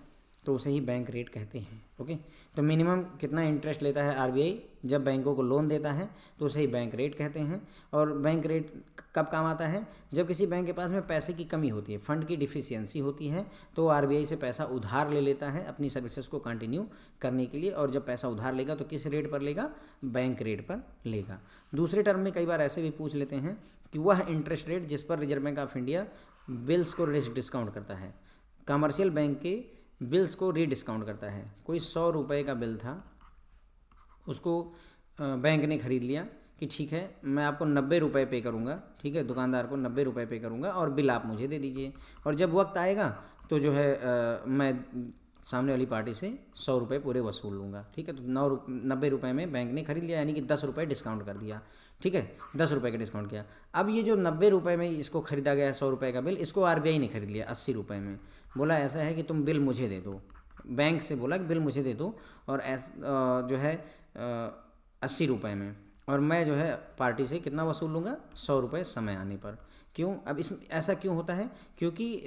तो उसे ही बैंक रेट कहते हैं। ओके, तो मिनिमम कितना इंटरेस्ट लेता है आरबीआई जब बैंकों को लोन देता है तो उसे ही बैंक रेट कहते हैं। और बैंक रेट कब काम आता है, जब किसी बैंक के पास में पैसे की कमी होती है, फंड की डिफिशियंसी होती है, तो आरबीआई से पैसा उधार ले लेता है अपनी सर्विसेज को कंटिन्यू करने के लिए। और जब पैसा उधार लेगा तो किस रेट पर लेगा, बैंक रेट पर लेगा। दूसरे टर्म में कई बार ऐसे भी पूछ लेते हैं कि वह इंटरेस्ट रेट जिस पर reserve Bank of India bills को डिस्काउंट करता है, कमर्शियल बैंक के बिल्स को रीडिस्काउंट करता है। कोई 100 रुपये का बिल था, उसको बैंक ने ख़रीद लिया कि ठीक है मैं आपको 90 रुपये पे करूँगा, ठीक है, दुकानदार को 90 रुपये पे करूँगा और बिल आप मुझे दे दीजिए, और जब वक्त आएगा तो जो है मैं सामने वाली पार्टी से 100 रुपये पूरे वसूल लूँगा। ठीक है, तो 90 रुपये में बैंक ने खरीद लिया, यानी कि 10 रुपये डिस्काउंट कर दिया। ठीक है, 10 रुपये का डिस्काउंट किया। अब ये जो 90 रुपये में इसको खरीदा गया है 100 रुपये का बिल, इसको आरबीआई ने खरीद लिया 80 रुपये में। बोला ऐसा है कि तुम बिल मुझे दे दो, बैंक से बोला कि बिल मुझे दे दो, और जो है 80 रुपये में, और मैं जो है पार्टी से कितना वसूल लूँगा, 100 रुपये समय आने पर। क्यों, अब इसमें ऐसा क्यों होता है, क्योंकि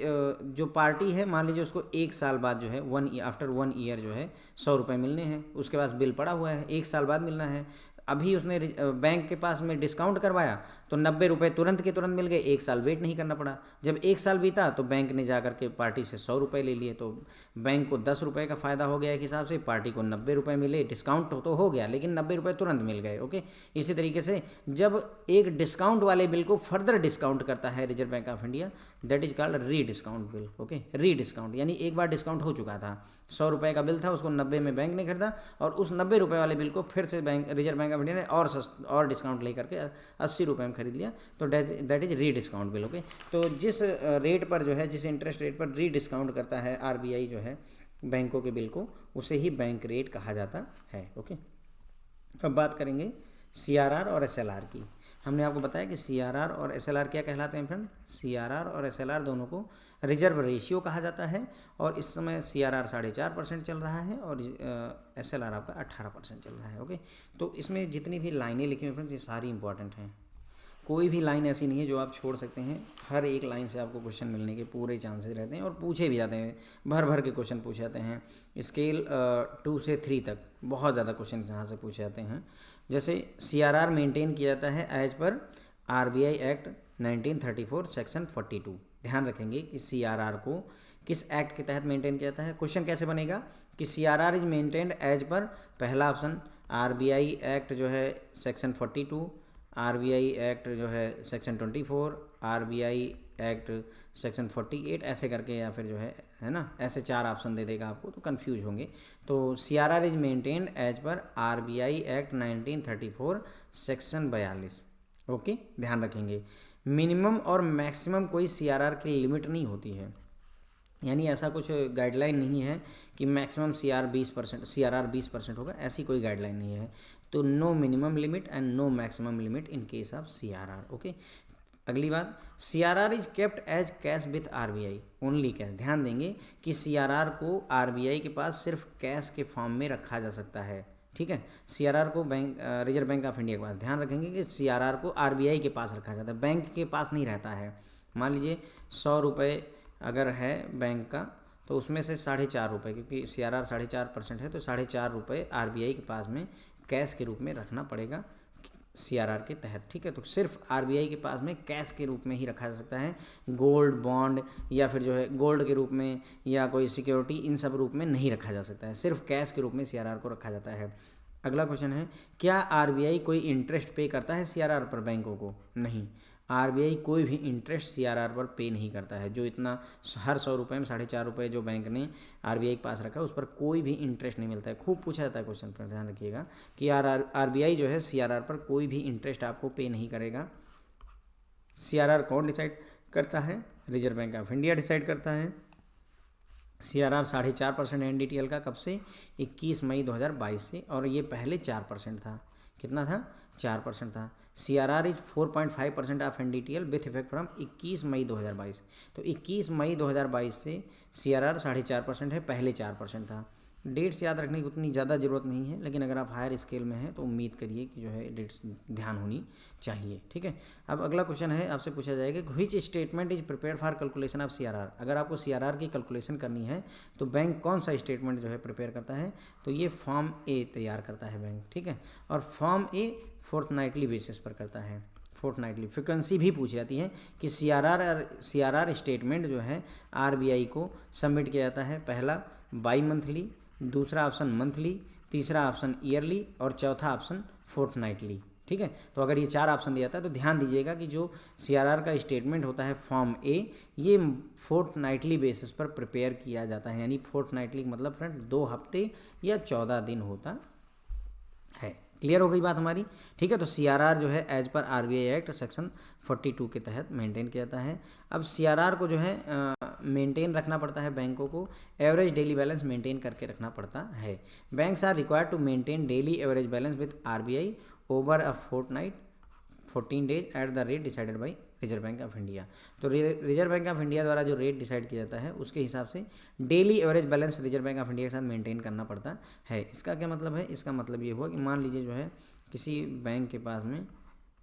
जो पार्टी है मान लीजिए उसको 1 साल बाद जो है आफ्टर 1 ईयर जो है 100 रुपये मिलने हैं, उसके पास बिल पड़ा हुआ है, 1 साल बाद मिलना है। अभी उसने बैंक के पास में डिस्काउंट करवाया तो 90 रुपये तुरंत के तुरंत मिल गए, 1 साल वेट नहीं करना पड़ा। जब 1 साल बीता तो बैंक ने जा करके पार्टी से 100 रुपये ले लिए, तो बैंक को 10 रुपये का फ़ायदा हो गया एक हिसाब से, पार्टी को 90 रुपये मिले। डिस्काउंट तो हो गया लेकिन 90 रुपये तुरंत मिल गए। ओके, इसी तरीके से जब एक डिस्काउंट वाले बिल को फर्दर डिस्काउंट करता है Reserve Bank of India, that is called री डिस्काउंट बिल। ओके, री डिस्काउंट यानी एक बार डिस्काउंट हो चुका था, 100 रुपये का बिल था, उसको 90 में बैंक ने खरीदा, और उस 90 रुपये वाले बिल को फिर से रिजर्व बैंक ऑफ इंडिया ने और डिस्काउंट लेकर के 80 रुपये में खरीद लिया, तो दैट इज री डिस्काउंट बिल। ओके, तो जिस रेट पर जो है, जिस इंटरेस्ट रेट पर री डिस्काउंट करता है आरबीआई जो है बैंकों के बिल को, उसे ही बैंक रेट कहा जाता है। ओके, अब बात करेंगे सीआरआर और एसएलआर की। हमने आपको बताया कि सीआरआर और एसएलआर क्या कहलाते हैं फ्रेंड। सीआरआर और एसएलआर दोनों को रिजर्व रेशियो कहा जाता है, और इस समय सीआरआर 4.5% चल रहा है और एसएलआर आपका 18% चल रहा है। ओके, तो इसमें जितनी भी लाइनें लिखी हुई फ्रेंड्स ये सारी इंपॉर्टेंट हैं, कोई भी लाइन ऐसी नहीं है जो आप छोड़ सकते हैं। हर एक लाइन से आपको क्वेश्चन मिलने के पूरे चांसेस रहते हैं, और पूछे भी जाते हैं, भर भर के क्वेश्चन पूछे जाते हैं। स्केल 2 से 3 तक बहुत ज़्यादा क्वेश्चन यहाँ से पूछे जाते हैं। जैसे सीआरआर मेंटेन किया जाता है as per RBI act 1934 section 42। ध्यान रखेंगे कि सीआरआर को किस एक्ट के तहत मेंटेन किया जाता है। क्वेश्चन कैसे बनेगा कि CRR इज मेंटेन्ड एज पर पहला ऑप्शन RBI एक्ट जो है सेक्शन 42, RBI एक्ट जो है सेक्शन 24, RBI एक्ट सेक्शन 48 ऐसे करके, या फिर जो है ना, ऐसे 4 ऑप्शन दे देगा आपको तो कंफ्यूज होंगे। तो CRR is maintained as per RBI act 1934 section 42। Okay, ध्यान रखेंगे मिनिमम और मैक्सिमम कोई CRR की लिमिट नहीं होती है, यानी ऐसा कुछ गाइडलाइन नहीं है कि मैक्सिमम CRR 20% होगा, ऐसी कोई गाइडलाइन नहीं है। तो no minimum limit and no maximum limit in case of CRR। Okay, अगली बात, CRR is kept as cash with RBI only cash. ध्यान देंगे कि CRR को RBI के पास सिर्फ कैश के फॉर्म में रखा जा सकता है, ठीक है। CRR को bank reserve Bank of India के पास, ध्यान रखेंगे कि CRR को RBI के पास रखा जाता है, बैंक के पास नहीं रहता है। मान लीजिए 100 रुपये अगर है बैंक का, तो उसमें से 4.5 रुपये, क्योंकि CRR 4.5% है, तो 4.5 रुपये RBI के पास में कैश के रूप में रखना पड़ेगा CRR के तहत, ठीक है। तो सिर्फ RBI के पास में कैश के रूप में ही रखा जा सकता है, गोल्ड बॉन्ड या फिर जो है गोल्ड के रूप में या कोई सिक्योरिटी, इन सब रूप में नहीं रखा जा सकता है, सिर्फ कैश के रूप में CRR को रखा जाता है। अगला क्वेश्चन है, क्या RBI कोई इंटरेस्ट पे करता है CRR पर बैंकों को? नहीं, RBI कोई भी इंटरेस्ट CRR पर पे नहीं करता है। जो इतना हर 100 रुपये में 4.5 रुपये जो बैंक ने RBI के पास रखा है, उस पर कोई भी इंटरेस्ट नहीं मिलता है। खूब पूछा जाता है क्वेश्चन पर, ध्यान रखिएगा कि RBI जो है CRR पर कोई भी इंटरेस्ट आपको पे नहीं करेगा। CRR कौन डिसाइड करता है? Reserve Bank of India decide करता है। CRR 4.5% NDTL का कब से? 21 मई 2022 से, और ये पहले 4% था। कितना था? 4% था। CRR is 4.5% of NDTL with effect from 21 मई 2022। तो 21 मई 2022 से CRR 4.5% है, पहले 4% था। डेट्स याद रखने की उतनी ज़्यादा ज़रूरत नहीं है, लेकिन अगर आप हायर स्केल में हैं तो उम्मीद करिए कि जो है डेट्स ध्यान होनी चाहिए, ठीक है। अब अगला क्वेश्चन है, आपसे पूछा जाएगा which statement is prepared for calculation of CRR। अगर आपको CRR की कैलकुलेशन करनी है तो बैंक कौन सा स्टेटमेंट जो है प्रिपेयर करता है? तो ये फॉर्म ए तैयार करता है बैंक, ठीक है। और फॉर्म ए फोर्टनाइटली बेसिस पर करता है, फोर्टनाइटली। फ्रिक्वेंसी भी पूछी जाती है कि CRR स्टेटमेंट जो है RBI को सबमिट किया जाता है, पहला बाई मंथली, दूसरा ऑप्शन मंथली, तीसरा ऑप्शन ईयरली और चौथा ऑप्शन फोर्टनाइटली, ठीक है। तो अगर ये 4 ऑप्शन दिया जाता है तो ध्यान दीजिएगा कि जो CRR का स्टेटमेंट होता है फॉर्म ए, ये फोर्टनाइटली बेसिस पर प्रिपेयर किया जाता है, यानी फोर्टनाइटली मतलब फ्रेंड 2 हफ्ते या 14 दिन होता है। क्लियर हो गई बात हमारी, ठीक है। तो CRR जो है as per RBI act section 42 के तहत मेंटेन किया जाता है। अब CRR को जो है मेंटेन रखना पड़ता है बैंकों को, एवरेज डेली बैलेंस मेंटेन करके रखना पड़ता है। Banks are required to maintain daily average balance with RBI over a fortnight 14 days at the rate decided by Reserve Bank of India. तो रिजर्व बैंक ऑफ इंडिया द्वारा जो rate decide किया जाता है उसके हिसाब से daily average balance reserve Bank of India के साथ मेंटेन करना पड़ता है। इसका क्या मतलब है? इसका मतलब ये हुआ कि मान लीजिए जो है किसी बैंक के पास में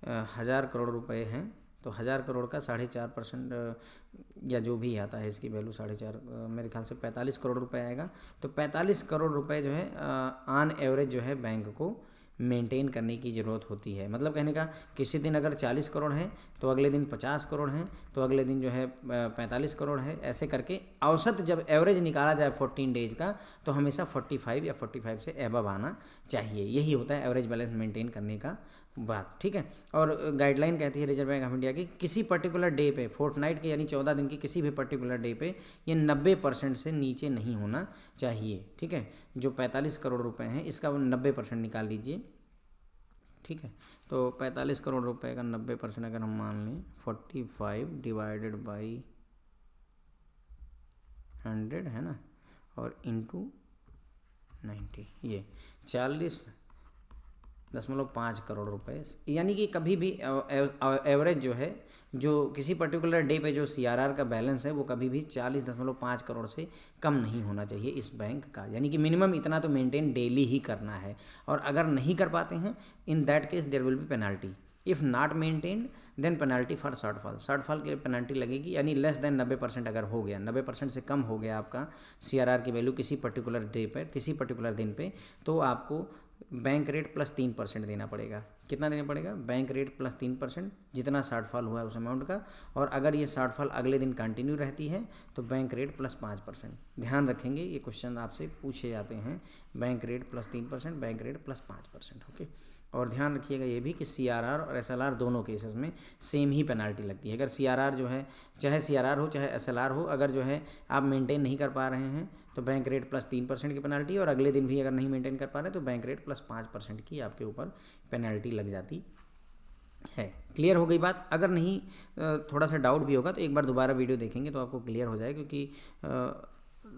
1000 करोड़ रुपए हैं, तो 1000 करोड़ का 4.5% या जो भी आता है, इसकी वैल्यू 4.5 मेरे ख्याल से 45 करोड़ रुपए आएगा। तो 45 करोड़ रुपए जो है ऑन एवरेज जो है बैंक को मेंटेन करने की ज़रूरत होती है। मतलब कहने का, किसी दिन अगर 40 करोड़ हैं तो अगले दिन 50 करोड़ हैं, तो अगले दिन जो है 45 करोड़ है, ऐसे करके औसत जब एवरेज निकाला जाए 14 डेज का तो हमेशा 45 या 45 से एबव आना चाहिए। यही होता है एवरेज बैलेंस मेंटेन करने का बात, ठीक है। और गाइडलाइन कहती है रिजर्व बैंक ऑफ इंडिया की, किसी पर्टिकुलर डे पे, फोर्टनाइट के यानी 14 दिन की किसी भी पर्टिकुलर डे पे ये 90% से नीचे नहीं होना चाहिए, ठीक है। जो 45 करोड़ रुपए हैं इसका 90% निकाल लीजिए, ठीक है। तो 45 करोड़ रुपए का 90% अगर हम मान लें 45 डिवाइडेड बाई 100 है ना, और इंटू 90, ये 40.5 करोड़ रुपए, यानी कि कभी भी एवरेज जो है, जो किसी पर्टिकुलर डे पे जो CRR का बैलेंस है वो कभी भी 40.5 करोड़ से कम नहीं होना चाहिए इस बैंक का, यानी कि मिनिमम इतना तो मेंटेन डेली ही करना है। और अगर नहीं कर पाते हैं, in that case there will be penalty, if not maintained then penalty for shortfall की पेनल्टी लगेगी, यानी लेस देन 90% अगर हो गया, 90% से कम हो गया आपका CRR की वैल्यू किसी पर्टिकुलर डे पर, किसी पर्टिकुलर दिन पे, तो आपको बैंक रेट प्लस 3% देना पड़ेगा। कितना देना पड़ेगा? बैंक रेट प्लस 3%, जितना शॉर्टफॉल हुआ है उस अमाउंट का। और अगर ये शॉर्टफॉल अगले दिन कंटिन्यू रहती है तो बैंक रेट प्लस 5%। ध्यान रखेंगे, ये क्वेश्चन आपसे पूछे जाते हैं। Bank rate plus 3%, bank rate plus 5%। Okay. और ध्यान रखिएगा ये भी कि CRR और SLR दोनों केसेस में सेम ही पेनाल्टी लगती है। अगर CRR जो है, चाहे CRR हो चाहे SLR हो, अगर जो है आप मेंटेन नहीं कर पा रहे हैं तो बैंक रेट प्लस 3% की पेनाल्टी, और अगले दिन भी अगर नहीं मेंटेन कर पा रहे तो बैंक रेट प्लस 5% की आपके ऊपर पेनाल्टी लग जाती है। क्लियर हो गई बात? अगर नहीं थोड़ा सा डाउट भी होगा तो एक बार दोबारा वीडियो देखेंगे तो आपको क्लियर हो जाए, क्योंकि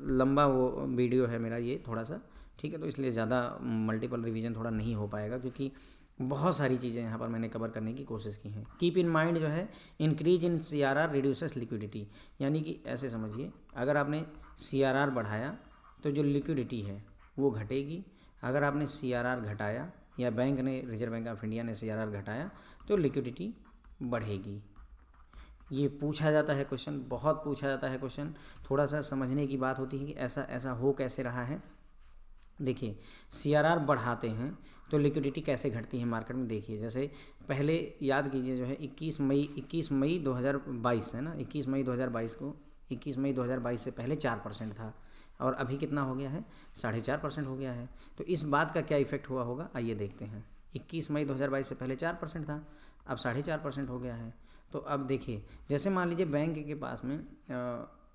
लंबा वो वीडियो है मेरा ये थोड़ा सा, ठीक है, तो इसलिए ज़्यादा मल्टीपल रिवीजन थोड़ा नहीं हो पाएगा, क्योंकि बहुत सारी चीज़ें यहाँ पर मैंने कवर करने की कोशिश की हैं। कीप इन माइंड जो है, increase in CRR reduces liquidity, यानी कि ऐसे समझिए, अगर आपने CRR बढ़ाया तो जो लिक्विडिटी है वो घटेगी। अगर आपने CRR घटाया या बैंक ने, रिजर्व बैंक ऑफ इंडिया ने CRR घटाया तो लिक्विडिटी बढ़ेगी। ये पूछा जाता है क्वेश्चन, बहुत पूछा जाता है क्वेश्चन। थोड़ा सा समझने की बात होती है कि ऐसा ऐसा हो कैसे रहा है। देखिए, CRR बढ़ाते हैं तो लिक्विडिटी कैसे घटती है मार्केट में। देखिए, जैसे पहले याद कीजिए जो है 21 मई 2022 है ना, 21 मई 2022 से पहले 4% था, और अभी कितना हो गया है? 4.5% हो गया है। तो इस बात का क्या इफेक्ट हुआ होगा, आइए देखते हैं। 21 मई 2022 से पहले 4% था, अब 4.5% हो गया है। तो अब देखिए, जैसे मान लीजिए बैंक के पास में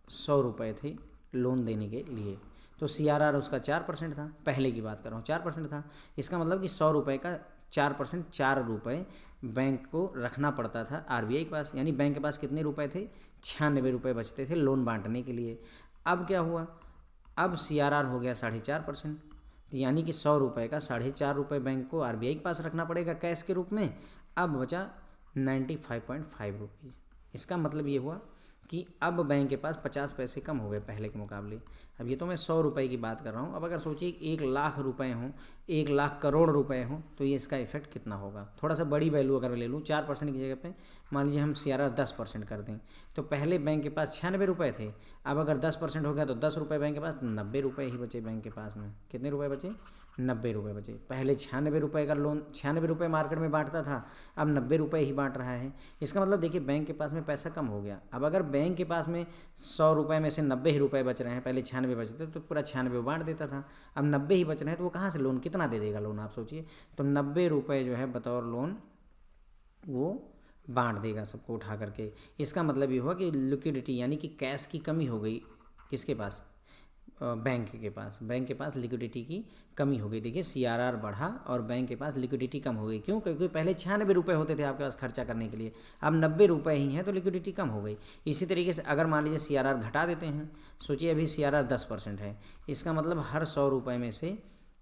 100 रुपये थे लोन देने के लिए, तो CRR उसका 4% था, पहले की बात कर रहा हूँ, 4% था। इसका मतलब कि 100 रुपये का 4%, 4 रुपये बैंक को रखना पड़ता था RBI के पास। यानी बैंक के पास कितने रुपए थे? 96 रुपये बचते थे लोन बांटने के लिए। अब क्या हुआ? अब CRR हो गया 4.5%, तो यानी कि 100 रुपये का 4.5 रुपये बैंक को RBI के पास रखना पड़ेगा कैश के रूप में। अब बचा 95.5 रुपीज़। इसका मतलब ये हुआ कि अब बैंक के पास 50 पैसे कम हो गए पहले के मुकाबले। अब ये तो मैं 100 रुपये की बात कर रहा हूँ। अब अगर सोचिए 1 लाख रुपए हों, 1 लाख करोड़ रुपए हों, तो ये इसका इफेक्ट कितना होगा। थोड़ा सा बड़ी वैल्यू अगर ले लूँ, 4% की जगह पे मान लीजिए हम CRR 10% कर दें, तो पहले बैंक के पास 96 रुपये थे, अब अगर 10% हो गया तो 10 रुपये बैंक के पास, 90 रुपये ही बचे बैंक के पास में। कितने रुपये बचे? 90 रुपये बचे। पहले 96 रुपये का लोन, 96 रुपये मार्केट में बांटता था, अब 90 रुपये ही बांट रहा है। इसका मतलब देखिए, बैंक के पास में पैसा कम हो गया। अब अगर बैंक के पास में 100 रुपये में से 90 ही रुपये बच रहे हैं, पहले 96 बचते तो पूरा 96 बांट देता था, अब 90 ही बच रहे हैं, तो वो कहाँ से लोन, कितना दे देगा लोन, आप सोचिए। तो 90 रुपये जो है बतौर लोन वो बांट देगा सबको उठा करके। इसका मतलब ये हुआ कि लिक्विडिटी यानी कि कैश की कमी हो गई। किसके पास? बैंक के पास लिक्विडिटी की कमी हो गई। देखिए, CRR बढ़ा और बैंक के पास लिक्विडिटी कम हो गई। क्यों? क्योंकि पहले 96 रुपये होते थे आपके पास खर्चा करने के लिए, अब 90 रुपये ही हैं, तो लिक्विडिटी कम हो गई। इसी तरीके से अगर मान लीजिए CRR घटा देते हैं, सोचिए अभी CRR 10% है, इसका मतलब हर 100 रुपये में से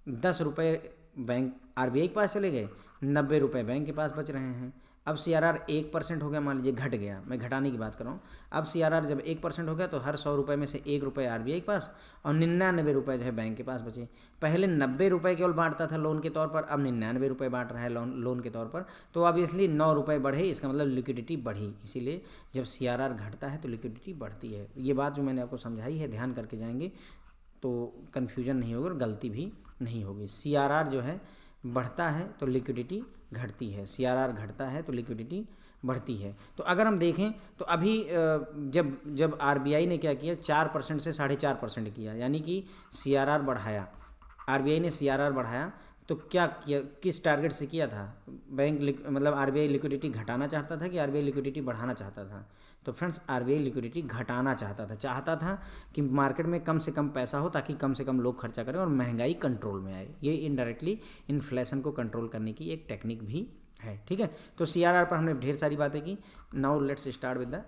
10 रुपये बैंक RBI के पास चले गए, 90 रुपये बैंक के पास बच रहे हैं। अब CRR 1% हो गया, मान लीजिए घट गया, मैं घटाने की बात कर रहा हूँ। अब CRR जब 1% हो गया तो हर 100 रुपये में से 1 रुपये RBI के पास और 99 रुपये जो है बैंक के पास बचे। पहले 90 रुपये केवल बांटता था लोन के तौर पर, अब 99 रुपये बांट रहा है लोन के तौर पर। तो अब इसलिए 9 रुपये बढ़े, इसका मतलब लिक्विडिटी बढ़ी। इसीलिए जब CRR घटता है तो लिक्विडिटी बढ़ती है। ये बात जो मैंने आपको समझाई है, ध्यान करके जाएंगे तो कन्फ्यूजन नहीं होगा और गलती भी नहीं होगी। CRR जो है बढ़ता है तो लिक्विडिटी घटती है, CRR घटता है तो लिक्विडिटी बढ़ती है। तो अगर हम देखें तो अभी जब RBI ने क्या किया, 4% से 4.5% किया, यानी कि CRR बढ़ाया, RBI ने CRR बढ़ाया, तो क्या किया, किस टारगेट से किया था? मतलब RBI लिक्विडिटी घटाना चाहता था कि RBI लिक्विडिटी बढ़ाना चाहता था? तो फ्रेंड्स, RBI लिक्विडिटी घटाना चाहता था कि मार्केट में कम से कम पैसा हो ताकि कम से कम लोग खर्चा करें और महंगाई कंट्रोल में आए। ये इनडायरेक्टली इन्फ्लेशन को कंट्रोल करने की एक टेक्निक भी है। ठीक है, तो CRR पर हमने ढेर सारी बातें की। Now let's start with the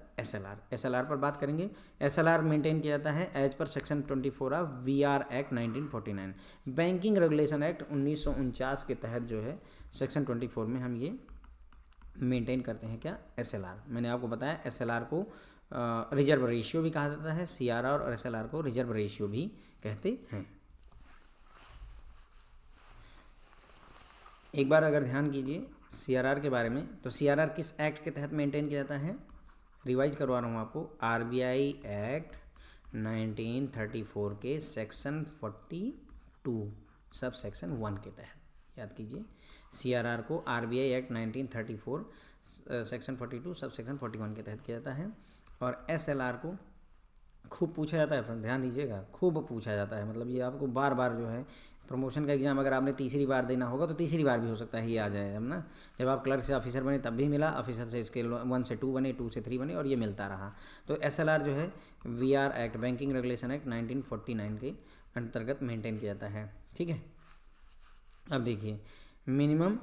SLR पर बात करेंगे। SLR मेंटेन किया जाता है as per section 24 of VR act 1949, banking regulation act 1949 के तहत जो है सेक्शन 24 में हम ये मेंटेन करते हैं। क्या? SLR। मैंने आपको बताया SLR को रिजर्व रेशियो भी कहा जाता है, CRR और SLR को रिजर्व रेशियो भी कहते हैं। एक बार अगर ध्यान कीजिए CRR के बारे में, तो CRR किस एक्ट के तहत मेंटेन किया जाता है? रिवाइज करवा रहा हूँ आपको, RBI एक्ट 1934 के सेक्शन 42 सब सेक्शन 1 के तहत, याद कीजिए। CRR को RBI act 1934 section 42 sub section 41 के तहत किया जाता है। और SLR को खूब पूछा जाता है फ्रेंड, ध्यान दीजिएगा, खूब पूछा जाता है। मतलब ये आपको बार बार जो है प्रमोशन का एग्जाम अगर आपने तीसरी बार देना होगा तो तीसरी बार भी हो सकता है ये आ जाए, हम ना। जब आप क्लर्क से ऑफिसर बने तब भी मिला, ऑफिसर से स्केल 1 से 2 बने, 2 से 3 बने, और ये मिलता रहा। तो SLR जो है VR act, banking regulation act 1949 के अंतर्गत मेंटेन किया जाता है। ठीक है, अब देखिए मिनिमम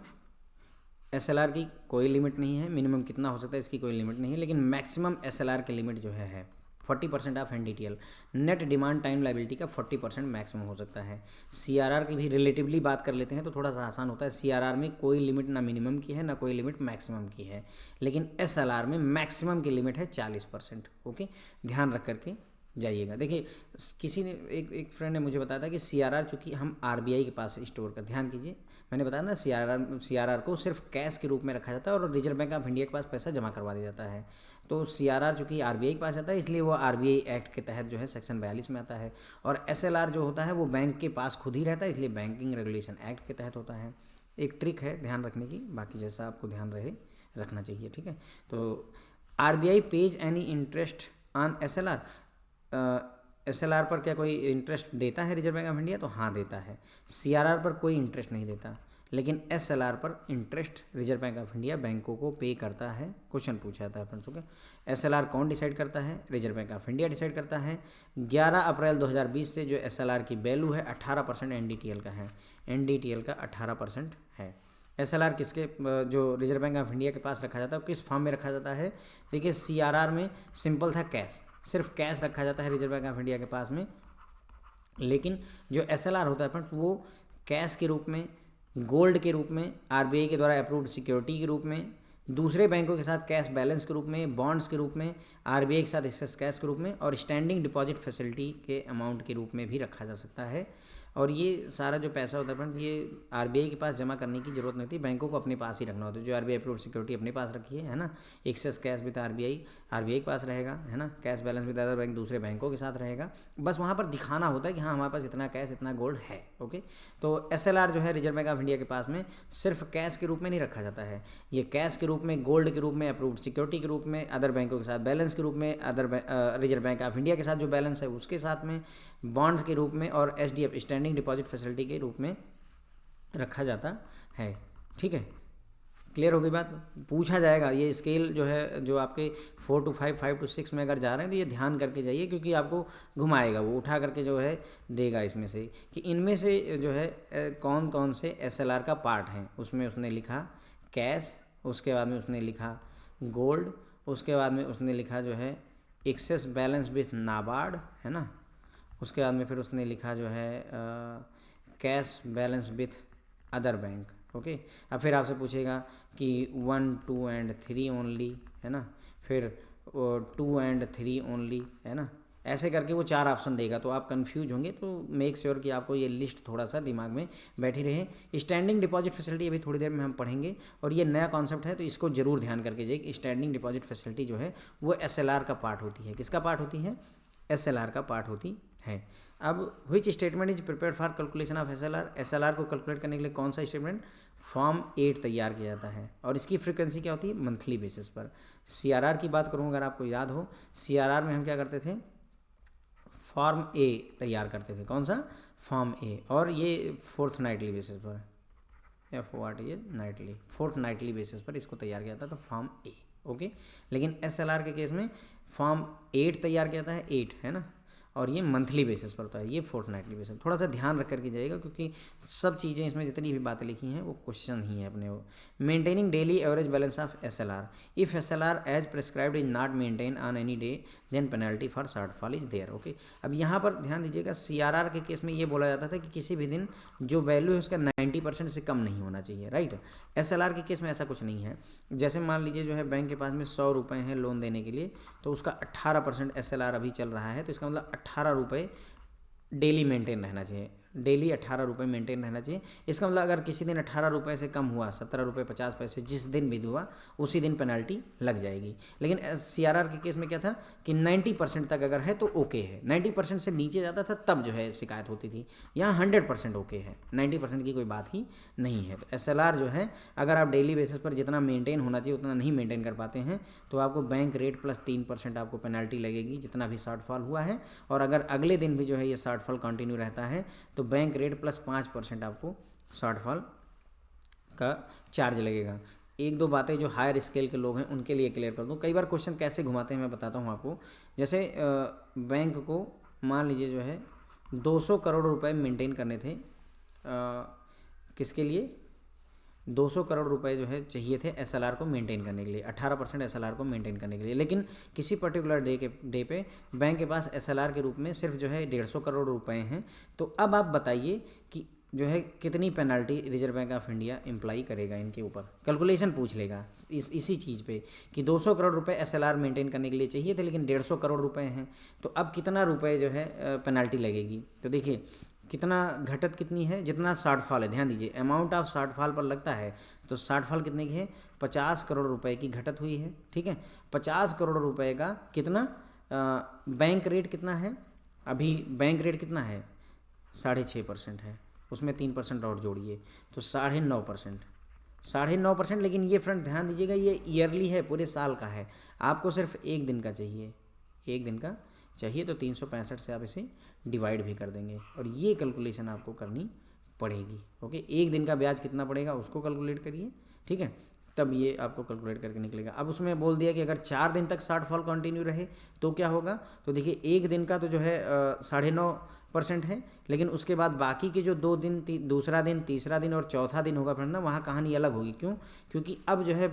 SLR की कोई लिमिट नहीं है, मिनिमम कितना हो सकता है इसकी कोई लिमिट नहीं है, लेकिन मैक्सिमम SLR की लिमिट जो है 40% of NDTL, net demand time liability का 40% मैक्सिमम हो सकता है। CRR की भी रिलेटिवली बात कर लेते हैं तो थोड़ा सा आसान होता है। CRR में कोई लिमिट ना मिनिमम की है ना कोई लिमिट मैक्सिमम की है, लेकिन SLR में मैक्सिमम की लिमिट है 40%। ओके, ध्यान रख करके जाइएगा। देखिए किसी ने एक फ्रेंड ने मुझे बताया था कि CRR चूँकि हम RBI के पास स्टोर कर, ध्यान कीजिए मैंने बताया ना CRR को सिर्फ कैश के रूप में रखा जाता है और रिजर्व बैंक ऑफ इंडिया के पास पैसा जमा करवा दिया जाता है। तो CRR चूँकि RBI के पास आता है इसलिए वो RBI एक्ट के तहत जो है सेक्शन 42 में आता है। और SLR जो होता है वो बैंक के पास खुद ही रहता है, इसलिए बैंकिंग रेगुलेशन एक्ट के तहत होता है। एक ट्रिक है ध्यान रखने की, बाकी जैसा आपको ध्यान रहे रखना चाहिए। ठीक है, तो RBI page any interest on SLR, SLR पर क्या कोई इंटरेस्ट देता है रिजर्व बैंक ऑफ इंडिया? तो हाँ देता है। CRR पर कोई इंटरेस्ट नहीं देता, लेकिन SLR पर interest reserve Bank of India बैंकों को पे करता है। क्वेश्चन पूछा जाता है फ्रेंड्स। ओके, SLR कौन डिसाइड करता है? Reserve Bank of India decide करता है। 11 अप्रैल 2020 से जो SLR की वैल्यू है 18% NDTL का है, NDTL का 18% है। SLR किसके, जो रिजर्व बैंक ऑफ इंडिया के पास रखा जाता है, किस फॉर्म में रखा जाता है? देखिए CRR में सिंपल था कैश, सिर्फ कैश रखा जाता है रिजर्व बैंक ऑफ इंडिया के पास में, लेकिन जो SLR होता है फ्रेंड्स वो कैश के रूप में, गोल्ड के रूप में, RBI के द्वारा अप्रूव्ड सिक्योरिटी के रूप में, दूसरे बैंकों के साथ कैश बैलेंस के रूप में, बॉन्ड्स के रूप में, RBI के साथ एक्सेस कैश के रूप में, और स्टैंडिंग डिपॉजिट फैसिलिटी के अमाउंट के रूप में भी रखा जा सकता है। और ये सारा जो पैसा होता है फ्रेंड्स ये RBI के पास जमा करने की जरूरत नहीं होती, बैंकों को अपने पास ही रखना होता है। जो RBI अप्रूव्ड सिक्योरिटी अपने पास रखी है ना, एक्सेस कैश विद RBI के पास रहेगा, है ना, cash balance with other bank दूसरे बैंकों के साथ रहेगा। बस वहाँ पर दिखाना होता है कि हाँ हमारे पास इतना कैश इतना गोल्ड है। ओके, तो SLR जो है रिजर्व बैंक ऑफ इंडिया के पास में सिर्फ कैश के रूप में नहीं रखा जाता है, ये कैश के रूप में, गोल्ड के रूप में, अप्रूव्ड सिक्योरिटी के रूप में, अदर बैंकों के साथ बैलेंस के रूप में, रिजर्व बैंक ऑफ इंडिया के साथ जो बैलेंस है उसके साथ में, बॉन्ड्स के रूप में, और SDF स्टैंडिंग डिपॉजिट फैसिलिटी के रूप में रखा जाता है। ठीक है, क्लियर हो गई बात? पूछा जाएगा ये स्केल जो है, जो आपके 4 to 5, 5 to 6 में अगर जा रहे हैं तो ये ध्यान करके जाइए, क्योंकि आपको घुमाएगा, वो उठा करके जो है देगा इसमें से कि इनमें से जो है कौन कौन से SLR का पार्ट हैं। उसमें उसने लिखा कैश, उसके बाद में उसने लिखा गोल्ड, उसके बाद में उसने लिखा जो है एक्सेस बैलेंस विथ नाबार्ड, है ना, उसके बाद में फिर उसने लिखा जो है cash balance with other bank. Okay, अब फिर आपसे पूछेगा कि 1, 2 and 3 ओनली, है ना, फिर 2 and 3 ओनली, है ना, ऐसे करके वो 4 ऑप्शन देगा। तो आप कंफ्यूज होंगे, तो मेक श्योर कि आपको ये लिस्ट थोड़ा सा दिमाग में बैठी रहे। स्टैंडिंग डिपॉजिट फैसिलिटी अभी थोड़ी देर में हम पढ़ेंगे, और ये नया कॉन्सेप्ट है तो इसको जरूर ध्यान करके जाइए। स्टैंडिंग डिपॉजिट फैसिलिटी जो है वो SLR का पार्ट होती है। किसका पार्ट होती है? SLR का पार्ट होती है। अब which statement is prepared for calculation of SLR को कैलकुलेट करने के लिए कौन सा स्टेटमेंट? फॉर्म 8 तैयार किया जाता है, और इसकी फ्रीक्वेंसी क्या होती है? मंथली बेसिस पर। CRR की बात करूँ अगर आपको याद हो, CRR में हम क्या करते थे? फॉर्म A तैयार करते थे। कौन सा? फॉर्म A, और ये फोर्थ नाइटली बेसिस पर, FORT Knightley, fourth Knightley basis पर इसको तैयार किया जाता था, तो फॉर्म A। ओके, लेकिन SLR के केस में फॉर्म 8 तैयार किया जाता है, 8 है ना, और ये मंथली बेसिस पर होता है, ये फोर्टनाइटली बेसिस। थोड़ा सा ध्यान रख करके जाइएगा, क्योंकि सब चीज़ें इसमें जितनी भी बातें लिखी हैं वो क्वेश्चन ही है अपने। वो maintaining daily average balance of SLR, if SLR as prescribed is not maintain on any day then penalty for shortfall is there. Okay, अब यहाँ पर ध्यान दीजिएगा, CRR के केस में ये बोला जाता था कि किसी भी दिन जो वैल्यू है उसका 90% से कम नहीं होना चाहिए, राइट। SLR के केस में ऐसा कुछ नहीं है। जैसे मान लीजिए जो है बैंक के पास में 100 रुपये हैं लोन देने के लिए, तो उसका 18% SLR अभी चल रहा है, तो इसका मतलब 18 रुपये डेली मेंटेन रहना चाहिए। डेली 18 रुपये मेंटेन रहना चाहिए। इसका मतलब अगर किसी दिन 18 रुपये से कम हुआ, 17 रुपये 50 पैसे, जिस दिन भी हुआ उसी दिन पेनल्टी लग जाएगी। लेकिन CRR के केस में क्या था कि 90% तक अगर है तो ओके है, 90% से नीचे जाता था तब जो है शिकायत होती थी। यहाँ 100% ओके है, 90% की कोई बात ही नहीं है। तो SLR जो है अगर आप डेली बेसिस पर जितना मेंटेन होना चाहिए उतना नहीं मेंटेन कर पाते हैं तो आपको बैंक रेट प्लस 3% आपको पेनल्टी लगेगी जितना भी शॉर्टफॉल हुआ है। और अगर अगले दिन भी जो है ये शॉर्टफॉल कंटिन्यू रहता है तो बैंक रेट प्लस 5% आपको शॉर्टफॉल का चार्ज लगेगा। एक दो बातें जो हायर स्केल के लोग हैं उनके लिए क्लियर कर दूं। कई बार क्वेश्चन कैसे घुमाते हैं मैं बताता हूं आपको। जैसे बैंक को मान लीजिए जो है 200 करोड़ रुपए मेंटेन करने थे, किसके लिए 200 करोड़ रुपए जो है चाहिए थे SLR को मेंटेन करने के लिए, 18% SLR को मेंटेन करने के लिए। लेकिन किसी पर्टिकुलर डे पे बैंक के पास SLR के रूप में सिर्फ जो है 150 करोड़ रुपए हैं। तो अब आप बताइए कि जो है कितनी penalty reserve Bank of India apply करेगा इनके ऊपर। कैलकुलेशन पूछ लेगा इसी चीज़ पे कि 200 करोड़ रुपए SLR मेंटेन करने के लिए चाहिए थे लेकिन 150 करोड़ रुपए हैं, तो अब कितना रुपए जो है पेनल्टी लगेगी। तो देखिए कितना घटत कितनी है, जितना शॉर्टफॉल है, ध्यान दीजिए अमाउंट ऑफ शॉर्टफॉल पर लगता है। तो शॉर्टफॉल कितने की है, 50 करोड़ रुपए की घटत हुई है। ठीक है, 50 करोड़ रुपए का कितना बैंक रेट कितना है, अभी बैंक रेट कितना है 6.5% है, उसमें 3% और जोड़िए तो 9.5%, 9.5%। लेकिन ये फ्रेंड ध्यान दीजिएगा ये ईयरली है, पूरे साल का है, आपको सिर्फ एक दिन का चाहिए, एक दिन का चाहिए तो 365 से आप इसे डिवाइड भी कर देंगे और ये कैलकुलेशन आपको करनी पड़ेगी। ओके, एक दिन का ब्याज कितना पड़ेगा उसको कैलकुलेट करिए, ठीक है, तब ये आपको कैलकुलेट करके निकलेगा। अब उसमें बोल दिया कि अगर 4 दिन तक शॉर्टफॉल कंटिन्यू रहे तो क्या होगा। तो देखिए एक दिन का तो जो है 9.5% है, लेकिन उसके बाद बाकी के जो 2 दिन, दूसरा दिन, तीसरा दिन और चौथा दिन होगा फ्रेंड ना, वहाँ कहानी अलग होगी। क्यों, क्योंकि अब जो है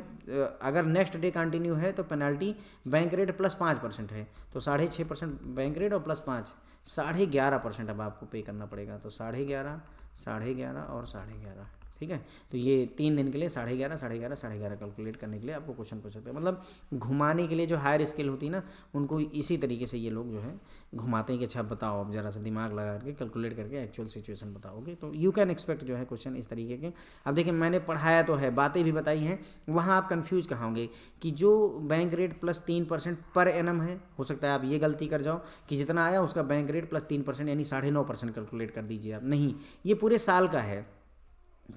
अगर नेक्स्ट डे कंटिन्यू है तो पेनल्टी बैंक रेट प्लस 5% है, तो 6.5% बैंक रेट और प्लस 5, 11.5% अब आपको पे करना पड़ेगा। तो 11.5 और 11.5, ठीक है। तो ये 3 दिन के लिए 11.5 कैलकुलेट करने के लिए आपको क्वेश्चन पूछ सकते हैं। मतलब घुमाने के लिए जो हायर स्केल होती है ना उनको इसी तरीके से ये लोग जो है घुमाते हैं कि अच्छा बताओ, अब ज़रा सा दिमाग लगा करके कैलकुलेट करके एक्चुअल सिचुएशन बताओगे तो यू कैन एक्सपेक्ट जो है क्वेश्चन इस तरीके के। अब देखिए मैंने पढ़ाया तो है, बातें भी बताई हैं, वहाँ आप कन्फ्यूज कहाँ होंगे कि जो bank rate plus 3% per annum है, हो सकता है आप ये गलती कर जाओ कि जितना आया उसका बैंक रेट प्लस 3% यानी 9.5% कैलकुलेट कर दीजिए आप। नहीं, ये पूरे साल का है,